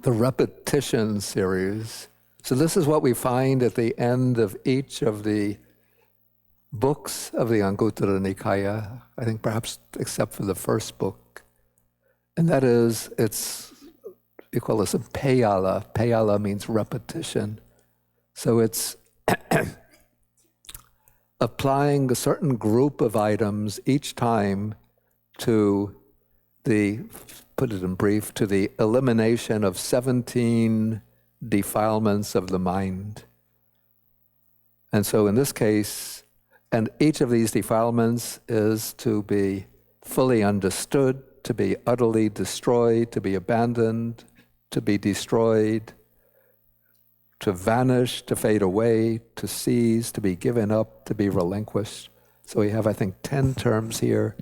the repetition series. So this is what we find at the end of each of the books of the Anguttara Nikaya, I think perhaps except for the first book. And that is, you call this a payala. Payala means repetition. So it's applying a certain group of items each time to put it in brief, to the elimination of 17 defilements of the mind. And so in this case, and each of these defilements is to be fully understood, to be utterly destroyed, to be abandoned, to be destroyed, to vanish, to fade away, to cease, to be given up, to be relinquished. So we have, I think, 10 terms here.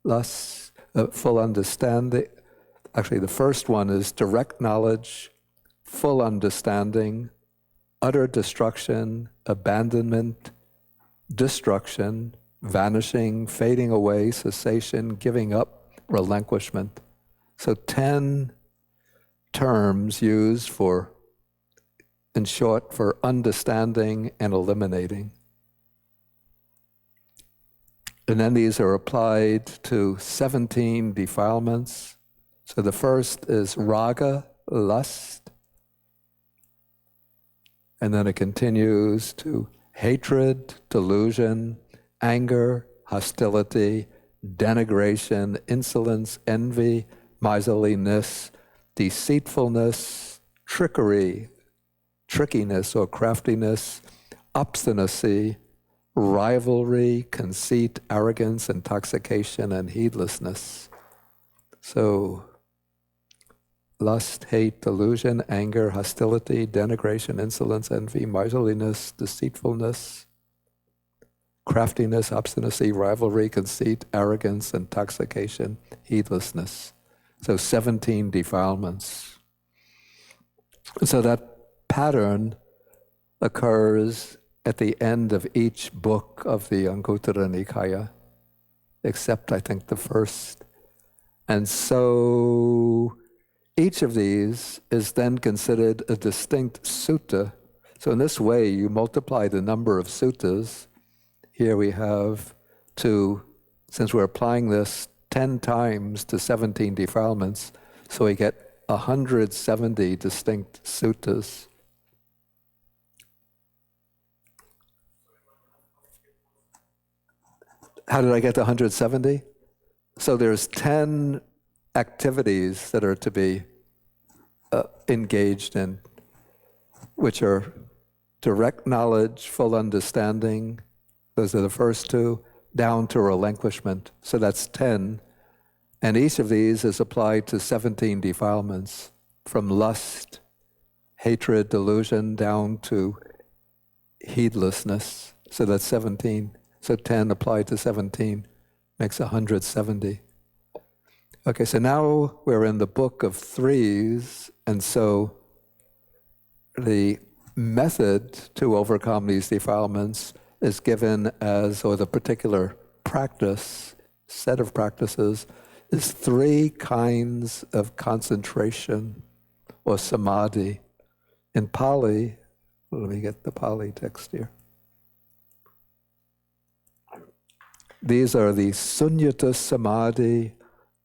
Lust, full understanding. Actually, the first one is direct knowledge, full understanding, utter destruction, abandonment, destruction, vanishing, fading away, cessation, giving up, relinquishment. So 10 terms used for, in short, for understanding and eliminating. And then these are applied to 17 defilements. So the first is raga, lust. And then it continues to hatred, delusion, anger, hostility, denigration, insolence, envy, miserliness, deceitfulness, trickery, trickiness or craftiness, obstinacy, rivalry, conceit, arrogance, intoxication, and heedlessness. So lust, hate, delusion, anger, hostility, denigration, insolence, envy, miserliness, deceitfulness, craftiness, obstinacy, rivalry, conceit, arrogance, intoxication, heedlessness. So 17 defilements. So that pattern occurs at the end of each book of the Anguttara Nikaya, except I think the first. And so each of these is then considered a distinct sutta. So in this way, you multiply the number of suttas. Here we have since we're applying this 10 times to 17 defilements, so we get 170 distinct suttas. How did I get to 170? So there's 10 activities that are to be engaged in, which are direct knowledge, full understanding, those are the first two, down to relinquishment. So that's 10. And each of these is applied to 17 defilements, from lust, hatred, delusion, down to heedlessness. So that's 17. So 10 applied to 17 makes 170. Okay, so now we're in the book of threes, and so the method to overcome these defilements is given as, or the particular practice, set of practices, is 3 kinds of concentration or samadhi. In Pali, let me get the Pali text here. These are the sunyata samadhi,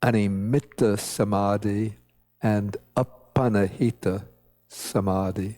animita samadhi, and appanahita samadhi.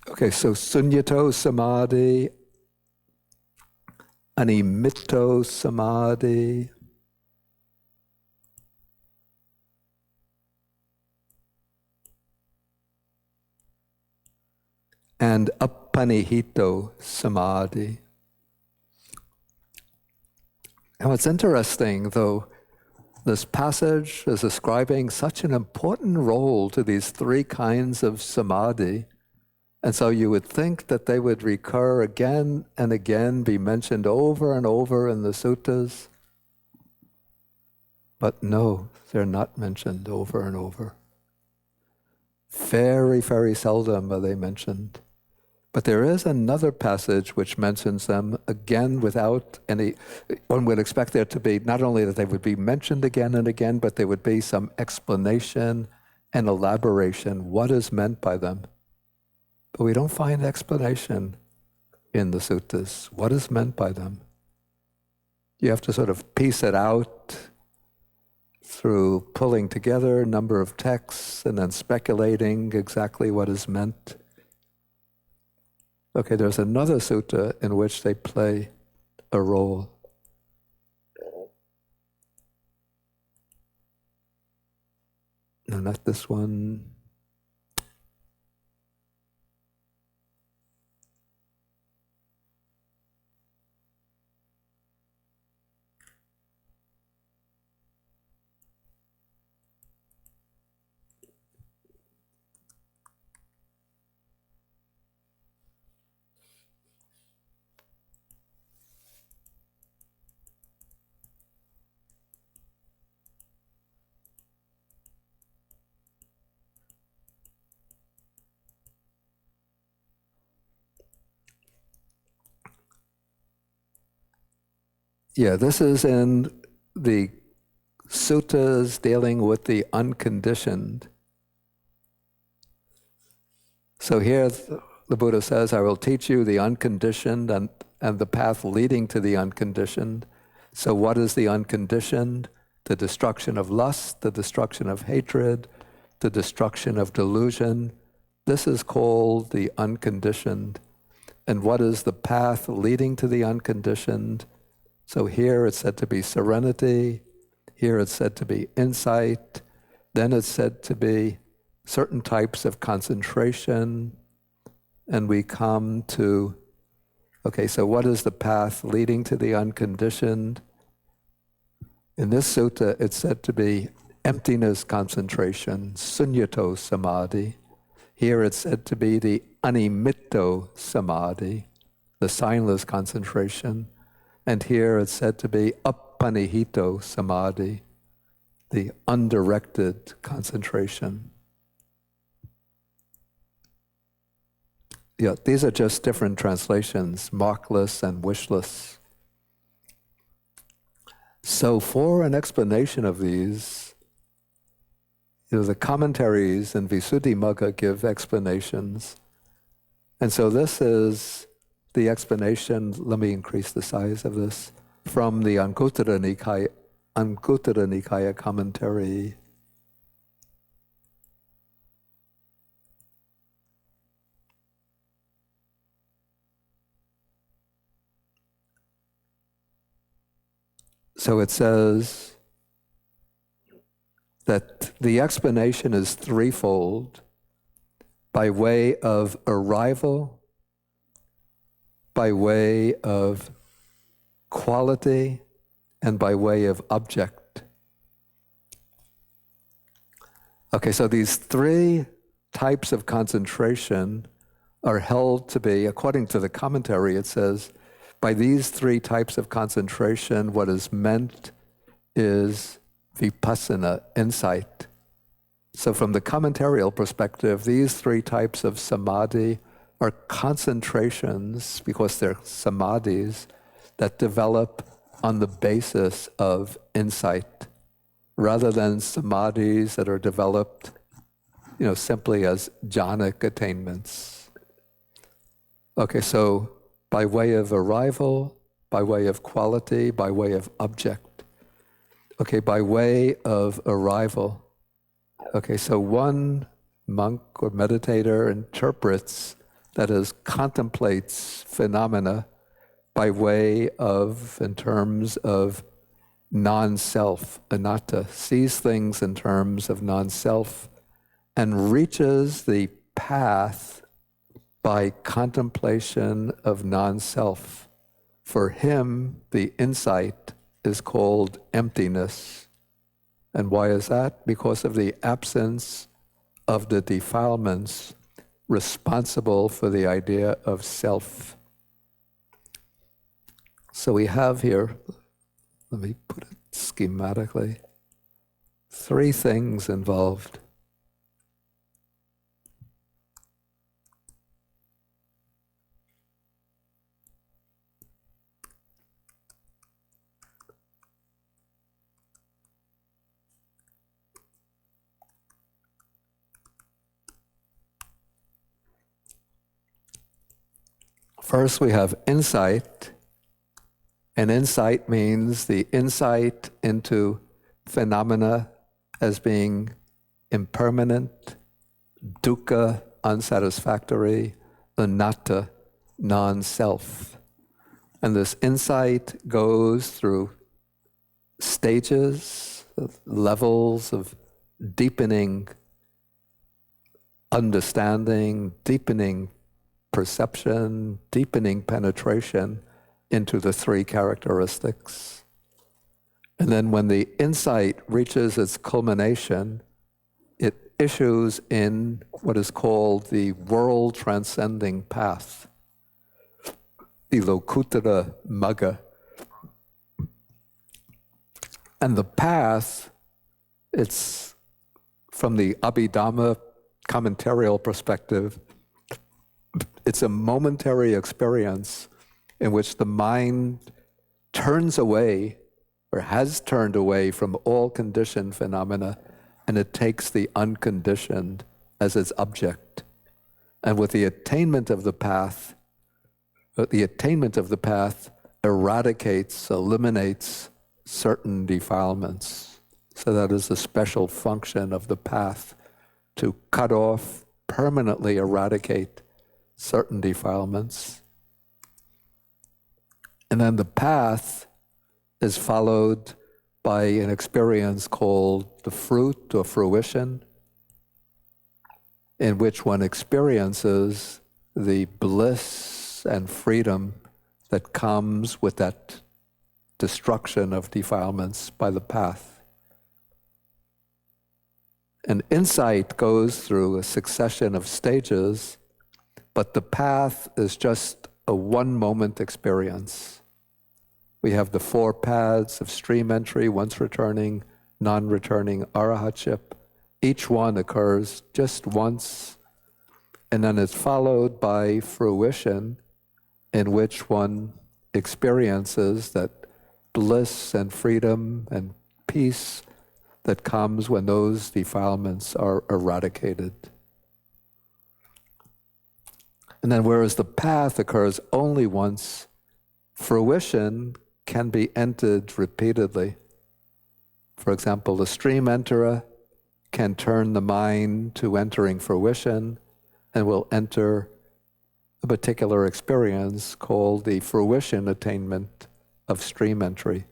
Okay, so sunyato samadhi, animitto samadhi, and appanihito samadhi. Now it's interesting, though, this passage is ascribing such an important role to these three kinds of samadhi. And so you would think that they would recur again and again, be mentioned over and over in the suttas. But no, they're not mentioned over and over. Very, very seldom are they mentioned. But there is another passage which mentions them again without any, one would expect there to be, not only that they would be mentioned again and again, but there would be some explanation and elaboration, what is meant by them. But we don't find explanation in the suttas. What is meant by them? You have to sort of piece it out through pulling together a number of texts and then speculating exactly what is meant. Okay, there's another sutta in which they play a role. No, not this one. Yeah, this is in the suttas dealing with the unconditioned. So here the Buddha says, I will teach you the unconditioned and the path leading to the unconditioned. So what is the unconditioned? The destruction of lust, the destruction of hatred, the destruction of delusion. This is called the unconditioned. And what is the path leading to the unconditioned? So here it's said to be serenity, here it's said to be insight, then it's said to be certain types of concentration, and we come to, okay, so what is the path leading to the unconditioned? In this sutta, it's said to be emptiness concentration, sunyato samadhi. Here it's said to be the animitto samadhi, the signless concentration. And here it's said to be appanihito samadhi, the undirected concentration. Yeah, these are just different translations, markless and wishless. So for an explanation of these, the commentaries in Visuddhimagga give explanations. And so this is the explanation, let me increase the size of this, from the Anguttara Nikaya commentary. So it says that the explanation is threefold: by way of arrival, by way of quality, and by way of object. Okay, so these three types of concentration are held to be, according to the commentary, it says, by these three types of concentration, what is meant is vipassana, insight. So from the commentarial perspective, these three types of samadhi are concentrations, because they're samadhis, that develop on the basis of insight, rather than samadhis that are developed, simply as jhanic attainments. Okay, so by way of arrival, by way of quality, by way of object. Okay, by way of arrival. Okay, so one monk or meditator interprets that is, contemplates phenomena by way of, in terms of non-self, anatta, sees things in terms of non-self, and reaches the path by contemplation of non-self. For him, the insight is called emptiness. And why is that? Because of the absence of the defilements responsible for the idea of self. So we have here, let me put it schematically, three things involved. First, we have insight, and insight means the insight into phenomena as being impermanent, dukkha, unsatisfactory, anatta, non-self. And this insight goes through stages, levels of deepening understanding, deepening perception, deepening penetration into the three characteristics. And then when the insight reaches its culmination, it issues in what is called the world-transcending path, the Lokuttara Magga. And the path, it's from the Abhidhamma commentarial perspective, it's a momentary experience in which the mind turns away or has turned away from all conditioned phenomena, and it takes the unconditioned as its object. And with the attainment of the path, eradicates, eliminates certain defilements. So that is the special function of the path, to cut off, permanently eradicate certain defilements. And then the path is followed by an experience called the fruit or fruition, in which one experiences the bliss and freedom that comes with that destruction of defilements by the path. And insight goes through a succession of stages, but the path is just a one-moment experience. We have the four paths of stream entry, once returning, non-returning, arahatship. Each one occurs just once, and then it's followed by fruition, in which one experiences that bliss and freedom and peace that comes when those defilements are eradicated. And then whereas the path occurs only once, fruition can be entered repeatedly. For example, the stream enterer can turn the mind to entering fruition and will enter a particular experience called the fruition attainment of stream entry.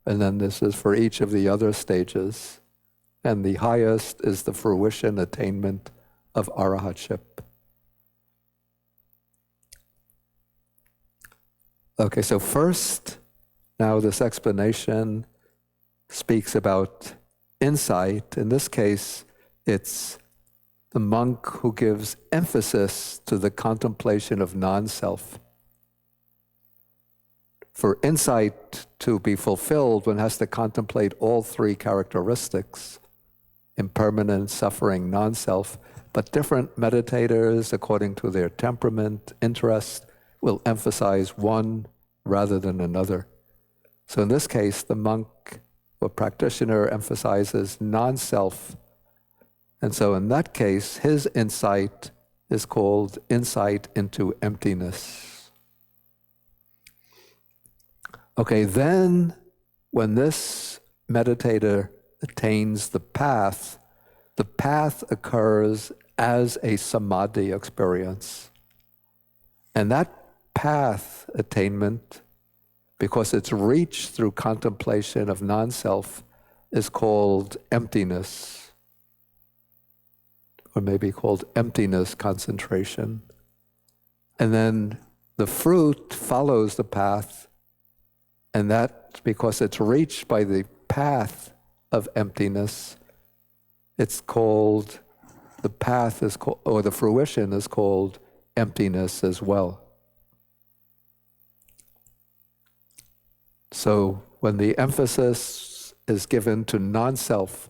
And then this is for each of the other stages. And the highest is the fruition attainment of arahatship. Okay, so first, now this explanation speaks about insight. In this case, it's the monk who gives emphasis to the contemplation of non-self. For insight to be fulfilled, one has to contemplate all three characteristics: impermanence, suffering, non-self. But different meditators, according to their temperament, interest, will emphasize one rather than another. So in this case, the monk or practitioner emphasizes non-self. And so in that case, his insight is called insight into emptiness. Okay, then when this meditator attains the path occurs as a samadhi experience. And that path attainment, because it's reached through contemplation of non-self, is called emptiness, or maybe called emptiness concentration. And then the fruit follows the path, and that, because it's reached by the path of emptiness, it's called, the path is called, or the fruition is called emptiness as well. So when the emphasis is given to non-self,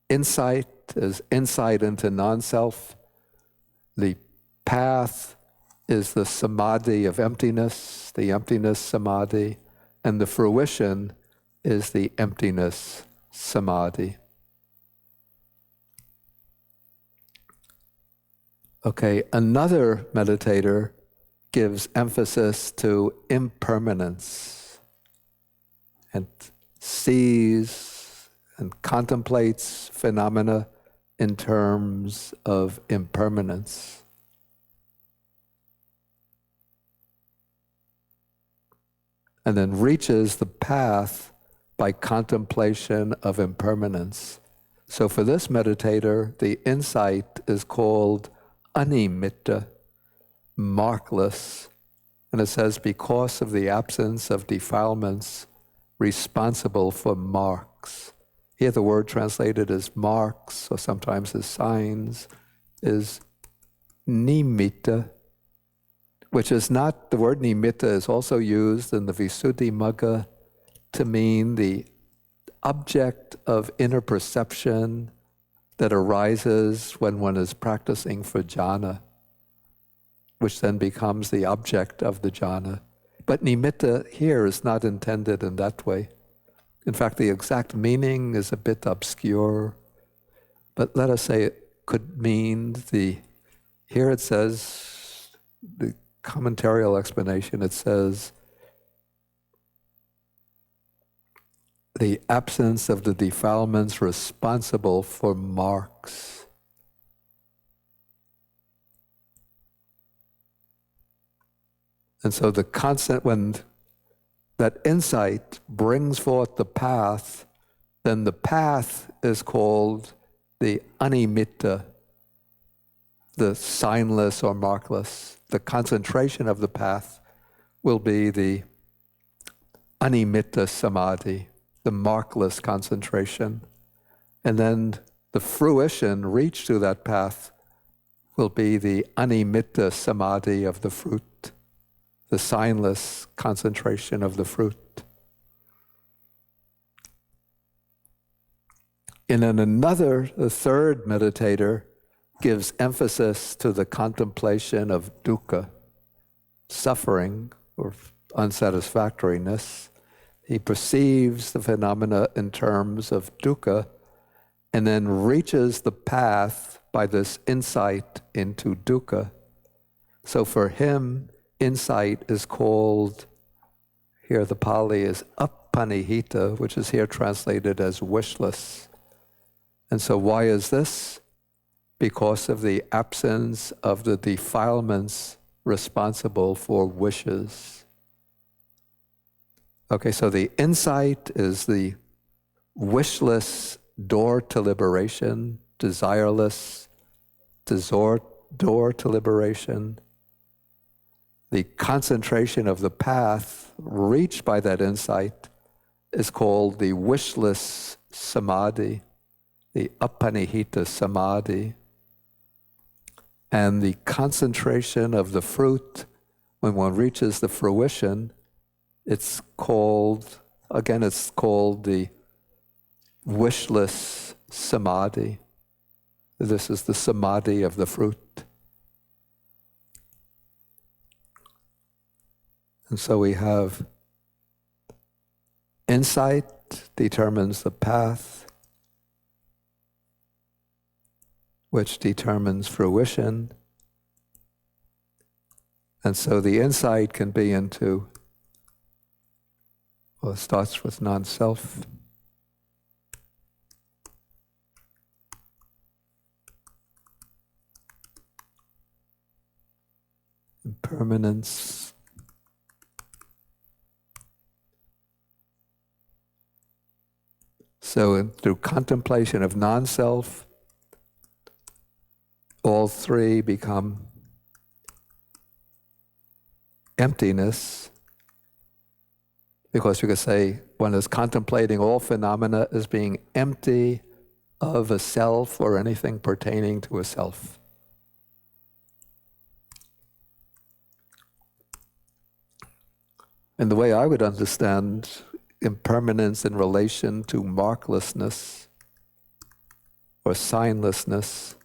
insight is insight into non-self, the path is the samadhi of emptiness, the emptiness samadhi, and the fruition is the emptiness samadhi. Okay, another meditator gives emphasis to impermanence and sees and contemplates phenomena in terms of impermanence. And then reaches the path by contemplation of impermanence. So for this meditator, the insight is called animitta, markless. And it says, because of the absence of defilements responsible for marks. Here the word translated as marks, or sometimes as signs, is nimitta, which is not, the word nimitta is also used in the Visuddhimagga to mean the object of inner perception that arises when one is practicing for jhana, which then becomes the object of the jhana. But nimitta here is not intended in that way. In fact, the exact meaning is a bit obscure, but let us say it could mean the, here it says, the commentarial explanation, it says, the absence of the defilements responsible for marks. And so the constant, when that insight brings forth the path, then the path is called the animitta, the signless or markless. The concentration of the path will be the animitta samadhi, the markless concentration. And then the fruition reached through that path will be the animitta samadhi of the fruit, the signless concentration of the fruit. And then the third meditator gives emphasis to the contemplation of dukkha, suffering or unsatisfactoriness. He perceives the phenomena in terms of dukkha and then reaches the path by this insight into dukkha. So for him, insight is called, here the Pali is appanihita, which is here translated as wishless. And so why is this? Because of the absence of the defilements responsible for wishes. Okay, so the insight is the wishless door to liberation, desireless door to liberation. The concentration of the path reached by that insight is called the wishless samadhi, the appanihita samadhi. And the concentration of the fruit, when one reaches the fruition, it's called the wishless samadhi. This is the samadhi of the fruit. And so we have insight determines the path, which determines fruition. And so the insight can be into, well, it starts with non-self. impermanence. So through contemplation of non-self, all three become emptiness, because you could say one is contemplating all phenomena as being empty of a self or anything pertaining to a self. And the way I would understand impermanence in relation to marklessness or signlessness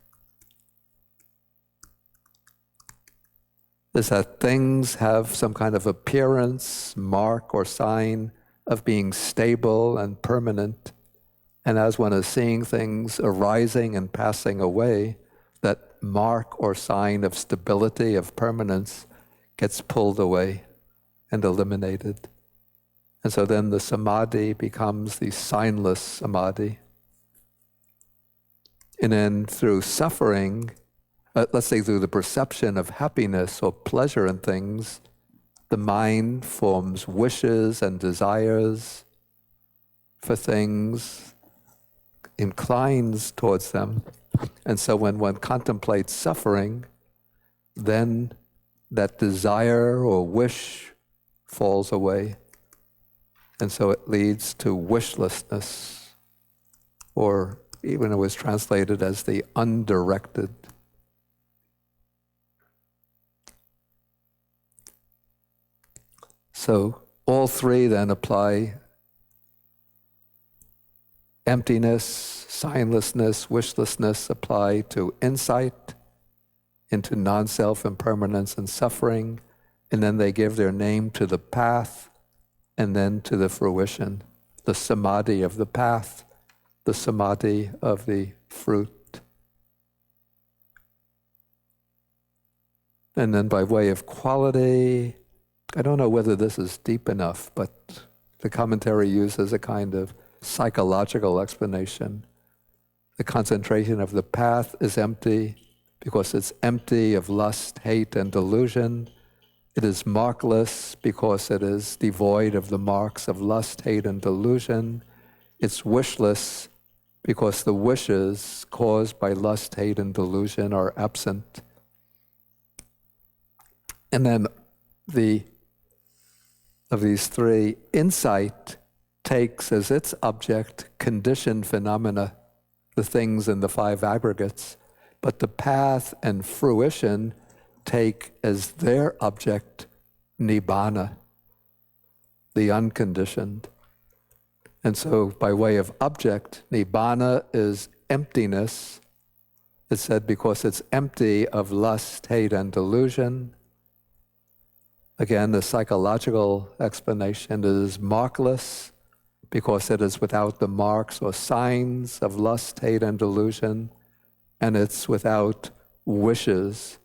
is that things have some kind of appearance, mark, or sign of being stable and permanent. And as one is seeing things arising and passing away, that mark or sign of stability, of permanence, gets pulled away and eliminated. And so then the samadhi becomes the signless samadhi. And then through suffering, let's say through the perception of happiness or pleasure in things, the mind forms wishes and desires for things, inclines towards them. And so when one contemplates suffering, then that desire or wish falls away. And so it leads to wishlessness, or even it was translated as the undirected. So all three then apply emptiness, signlessness, wishlessness apply to insight into non-self, impermanence, and suffering, and then they give their name to the path and then to the fruition, the samadhi of the path, the samadhi of the fruit. And then by way of quality, I don't know whether this is deep enough, but the commentary uses a kind of psychological explanation. The concentration of the path is empty because it's empty of lust, hate, and delusion. It is markless because it is devoid of the marks of lust, hate, and delusion. It's wishless because the wishes caused by lust, hate, and delusion are absent. And then of these three, insight takes as its object conditioned phenomena, the things in the five aggregates, but the path and fruition take as their object nibbana, the unconditioned. And so by way of object, nibbana is emptiness. It's said because it's empty of lust, hate, and delusion. Again, the psychological explanation is markless because it is without the marks or signs of lust, hate, and delusion. And it's without wishes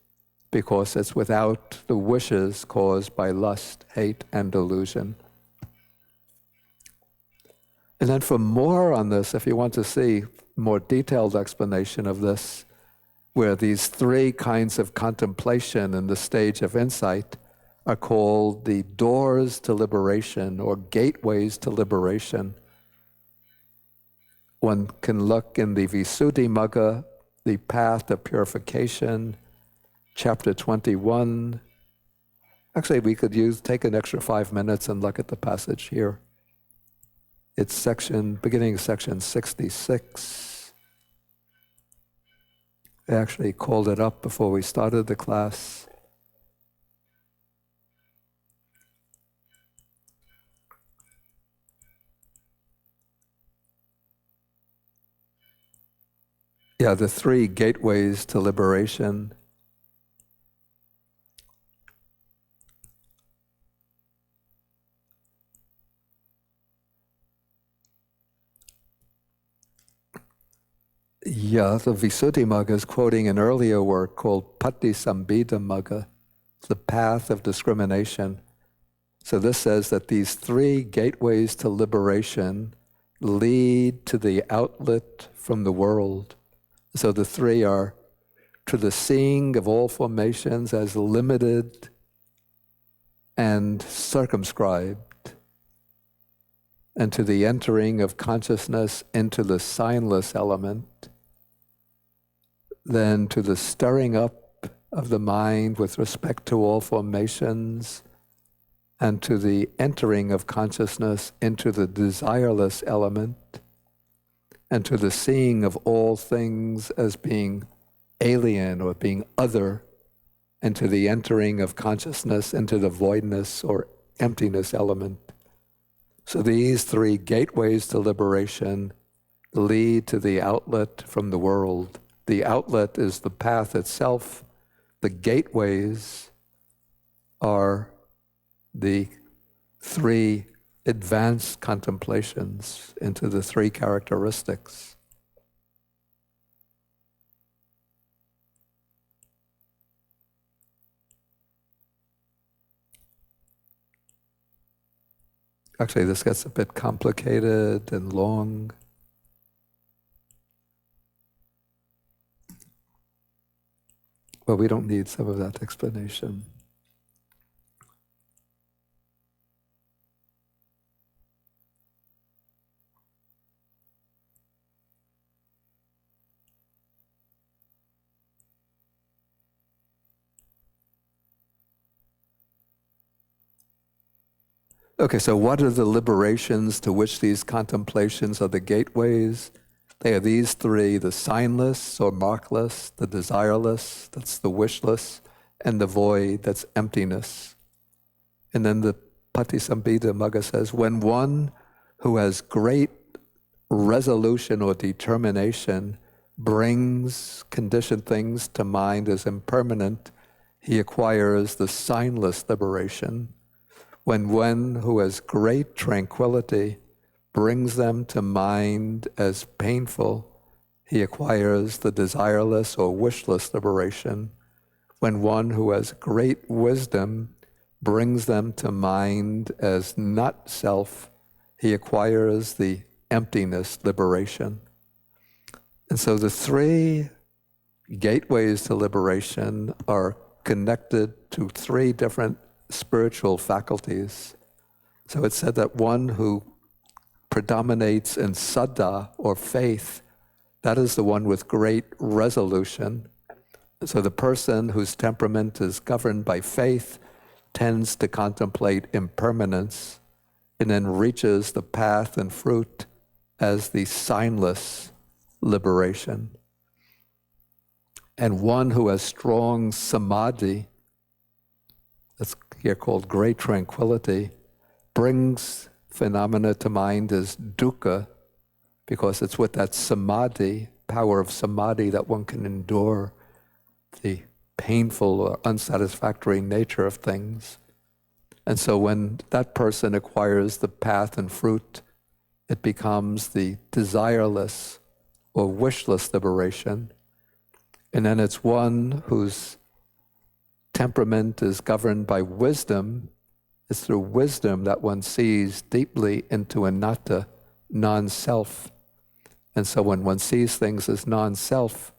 because it's without the wishes caused by lust, hate, and delusion. And then for more on this, if you want to see more detailed explanation of this, where these three kinds of contemplation in the stage of insight are called the doors to liberation or gateways to liberation. One can look in the Visuddhimagga, the path of purification, chapter 21. Actually, we could take an extra 5 minutes and look at the passage here. It's beginning of section 66. I actually called it up before we started the class. Yeah, the three gateways to liberation. Yeah, the Visuddhimagga is quoting an earlier work called Patisambhidamagga, the path of discrimination. So this says that these three gateways to liberation lead to the outlet from the world. So the three are to the seeing of all formations as limited and circumscribed, and to the entering of consciousness into the signless element, then to the stirring up of the mind with respect to all formations, and to the entering of consciousness into the desireless element, and to the seeing of all things as being alien or being other, and to the entering of consciousness into the voidness or emptiness element. So these three gateways to liberation lead to the outlet from the world. The outlet is the path itself. The gateways are the three advanced contemplations into the three characteristics. Actually, this gets a bit complicated and long. But we don't need some of that explanation. Okay, so what are the liberations to which these contemplations are the gateways? They are these three: the signless or markless, the desireless, that's the wishless, and the void, that's emptiness. And then the Patisambhita Magga says, when one who has great resolution or determination brings conditioned things to mind as impermanent, he acquires the signless liberation. When one who has great tranquility brings them to mind as painful, he acquires the desireless or wishless liberation. When one who has great wisdom brings them to mind as not self, he acquires the emptiness liberation. And so the three gateways to liberation are connected to three different spiritual faculties. So it's said that one who predominates in saddha or faith, that is the one with great resolution. So the person whose temperament is governed by faith tends to contemplate impermanence and then reaches the path and fruit as the signless liberation. And one who has strong samadhi, that's here called great tranquility, brings phenomena to mind as dukkha, because it's with that samadhi, power of samadhi, that one can endure the painful or unsatisfactory nature of things. And so when that person acquires the path and fruit, it becomes the desireless or wishless liberation. And then it's one whose temperament is governed by wisdom. It's through wisdom that one sees deeply into anatta, non-self. And so when one sees things as non-self,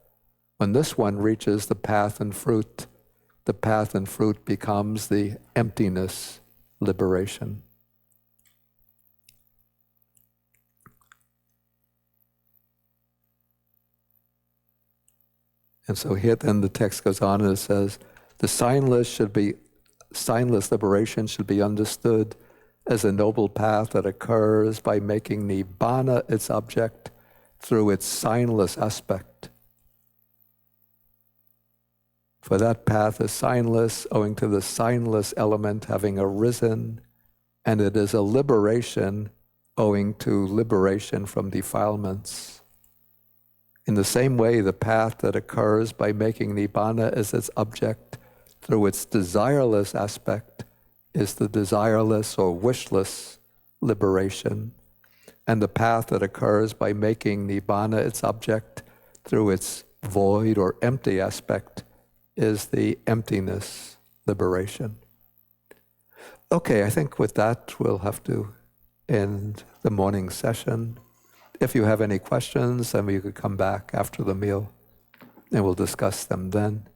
when this one reaches the path and fruit becomes the emptiness liberation. And so here then the text goes on and it says, the signless liberation should be understood as a noble path that occurs by making nibbana its object through its signless aspect. For that path is signless owing to the signless element having arisen, and it is a liberation owing to liberation from defilements. In the same way, the path that occurs by making nibbana as its object through its desireless aspect is the desireless or wishless liberation. And the path that occurs by making nibbana its object through its void or empty aspect is the emptiness liberation. Okay, I think with that we'll have to end the morning session. If you have any questions, then you could come back after the meal and we'll discuss them then.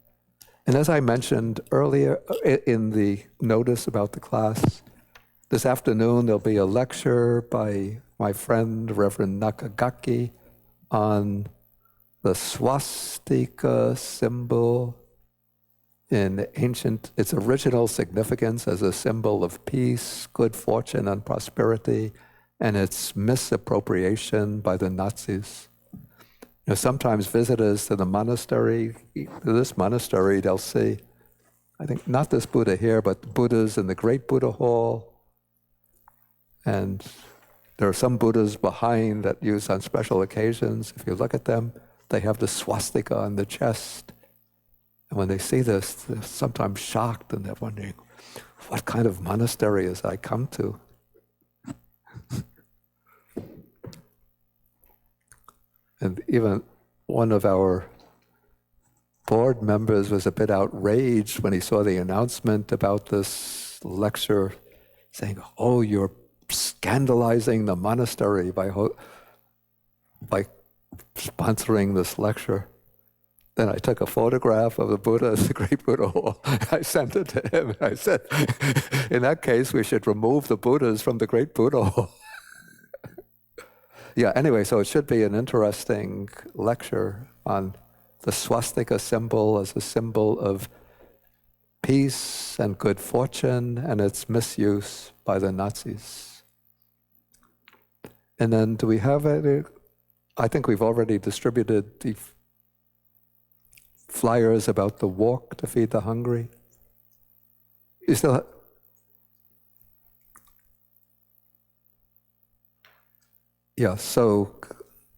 And as I mentioned earlier in the notice about the class, this afternoon there'll be a lecture by my friend Reverend Nakagaki on the swastika symbol in its original significance as a symbol of peace, good fortune, and prosperity, and its misappropriation by the Nazis. You know, sometimes visitors to the monastery, to this monastery, they'll see, I think not this Buddha here, but Buddhas in the Great Buddha Hall, and there are some Buddhas behind that used on special occasions. If you look at them, they have the swastika on the chest. And when they see this, they're sometimes shocked and they're wondering, what kind of monastery has I come to? And even one of our board members was a bit outraged when he saw the announcement about this lecture, saying, oh, you're scandalizing the monastery by sponsoring this lecture. Then I took a photograph of the Buddha at the Great Buddha Hall. I sent it to him. I said, in that case, we should remove the Buddhas from the Great Buddha Hall. Yeah, anyway, so it should be an interesting lecture on the swastika symbol as a symbol of peace and good fortune and its misuse by the Nazis. And then do we have it? I think we've already distributed the flyers about the walk to feed the hungry. You still yeah, so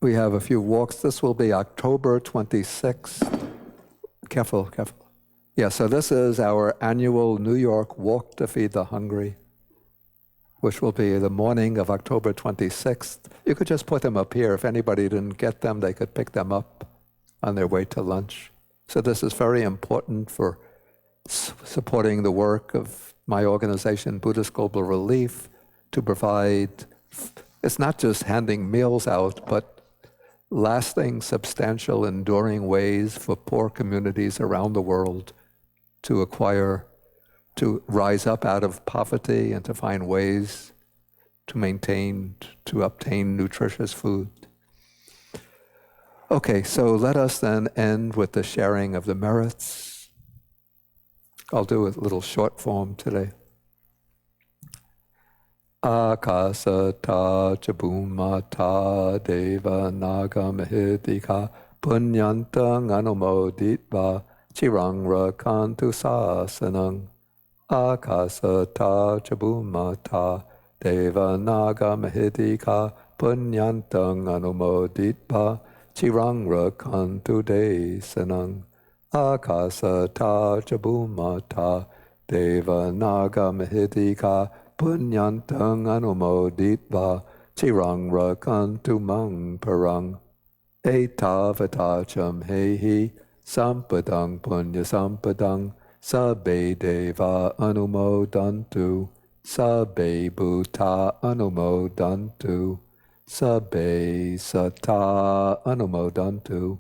we have a few walks. This will be October 26th. Careful. Yeah, so this is our annual New York Walk to Feed the Hungry, which will be the morning of October 26th. You could just put them up here. If anybody didn't get them, they could pick them up on their way to lunch. So this is very important for supporting the work of my organization, Buddhist Global Relief, to provide, it's not just handing meals out, but lasting, substantial, enduring ways for poor communities around the world to rise up out of poverty and to find ways to obtain nutritious food. Okay, so let us then end with the sharing of the merits. I'll do a little short form today. Akasata chabumata deva nagamahidika punyantang anumoditva chirang rakantu sasanang. Akasata chabumata deva nagamahidika punyantang anumoditva chirang rakantu desanang. Akasata chabumata deva nagamahidika punyantang anumoditva chirang rakantu mang parang. Etavatacham hehi sampadang punya sampadang sabbe deva anumodantu sabbe bhuta anumodantu sabbe sata anumodantu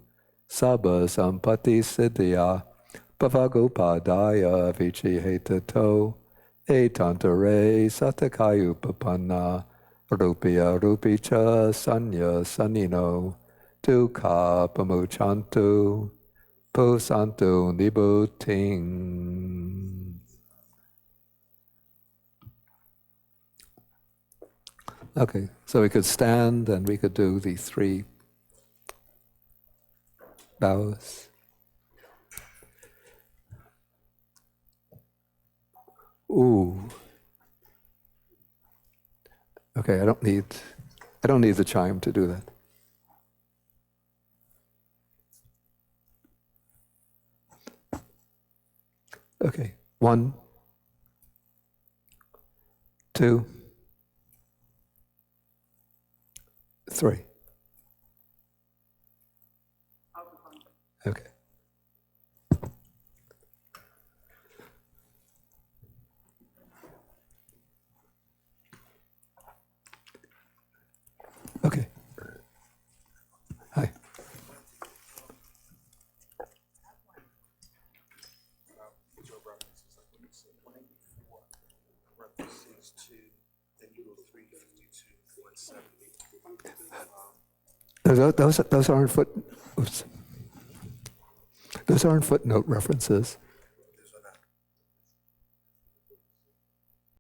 sabba sampati siddhya bhavagopadaya vichihetato etantare satakayupapanna rupya rupicha sanya sanino dukkha pamuchantu pusantu nibbutting. Okay, so we could stand and we could do the 3 bows. Ooh. Okay, I don't need the chime to do that. Okay, 1, 2, 3. Okay. Okay. Hi. then you go 352, 170. Those aren't footnote references.